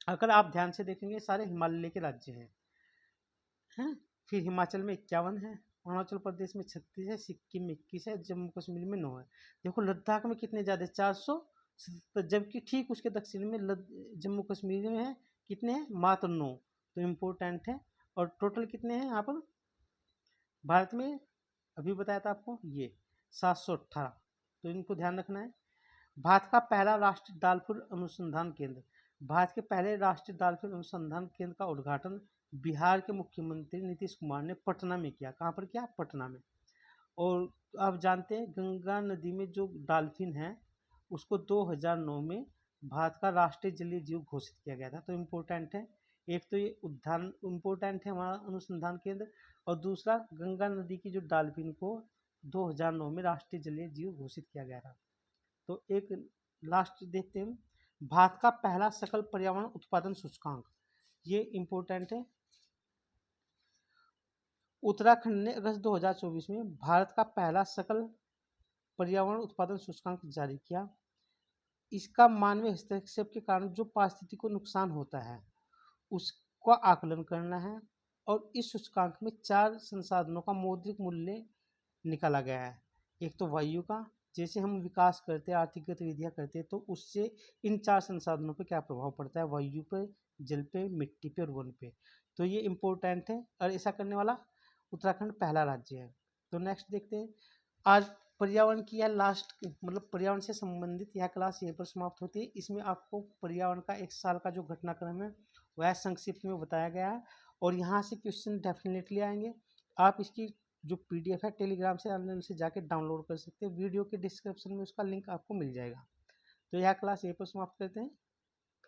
अगर आप ध्यान से देखेंगे सारे हिमालय के राज्य हैं। फिर हिमाचल में 51 है, अरुणाचल प्रदेश में 36 है, सिक्किम में 21 है, जम्मू कश्मीर में 9 है। देखो लद्दाख में कितने ज़्यादा, 477, जबकि ठीक उसके दक्षिण में जम्मू कश्मीर में है कितने हैं? मात्र 9। तो इम्पोर्टेंट है। और टोटल कितने हैं यहाँ पर भारत में? अभी बताया था आपको ये 718, तो इनको ध्यान रखना है। भारत का पहला राष्ट्रीय डालफिन अनुसंधान केंद्र, भारत के पहले राष्ट्रीय डालफिन अनुसंधान केंद्र का उद्घाटन बिहार के मुख्यमंत्री नीतीश कुमार ने पटना में किया। कहाँ पर किया? पटना में। और आप जानते हैं गंगा नदी में जो डाल्फिन है उसको 2009 में भारत का राष्ट्रीय जलीय जीव घोषित किया गया था, तो इम्पोर्टेंट है। एक तो ये उद्यान इम्पोर्टेंट है हमारा अनुसंधान केंद्र, और दूसरा गंगा नदी की जो डाल्फिन को 2009 में राष्ट्रीय जलीय जीव घोषित किया गया था। तो एक लास्ट देखते हैं, भारत का पहला सकल पर्यावरण उत्पादन सूचकांक, ये इम्पोर्टेंट है। उत्तराखंड ने अगस्त 2024 में भारत का पहला सकल पर्यावरण उत्पादन सूचकांक जारी किया। इसका मानवीय हस्तक्षेप के कारण जो पारिस्थितिकी को नुकसान होता है उसका आकलन करना है, और इस सूचकांक में 4 संसाधनों का मौद्रिक मूल्य निकाला गया है। एक तो वायु का, जैसे हम विकास करते हैं, आर्थिक गतिविधियाँ करते हैं, तो उससे इन 4 संसाधनों पर क्या प्रभाव पड़ता है? वायु पे, जल पे, मिट्टी पे और वन पे। तो ये इम्पोर्टेंट है, और ऐसा करने वाला उत्तराखंड पहला राज्य है। तो नेक्स्ट देखते हैं। आज पर्यावरण की यह लास्ट मतलब पर्यावरण से संबंधित यह क्लास यहीं पर समाप्त होती है। इसमें आपको पर्यावरण का 1 साल का जो घटनाक्रम है वह संक्षिप्त में बताया गया है, और यहाँ से क्वेश्चन डेफिनेटली आएंगे। आप इसकी जो पीडीएफ है टेलीग्राम से ऑनलाइन से जाके डाउनलोड कर सकते हैं, वीडियो के डिस्क्रिप्शन में उसका लिंक आपको मिल जाएगा। तो यह क्लास यहीं पर समाप्त करते हैं।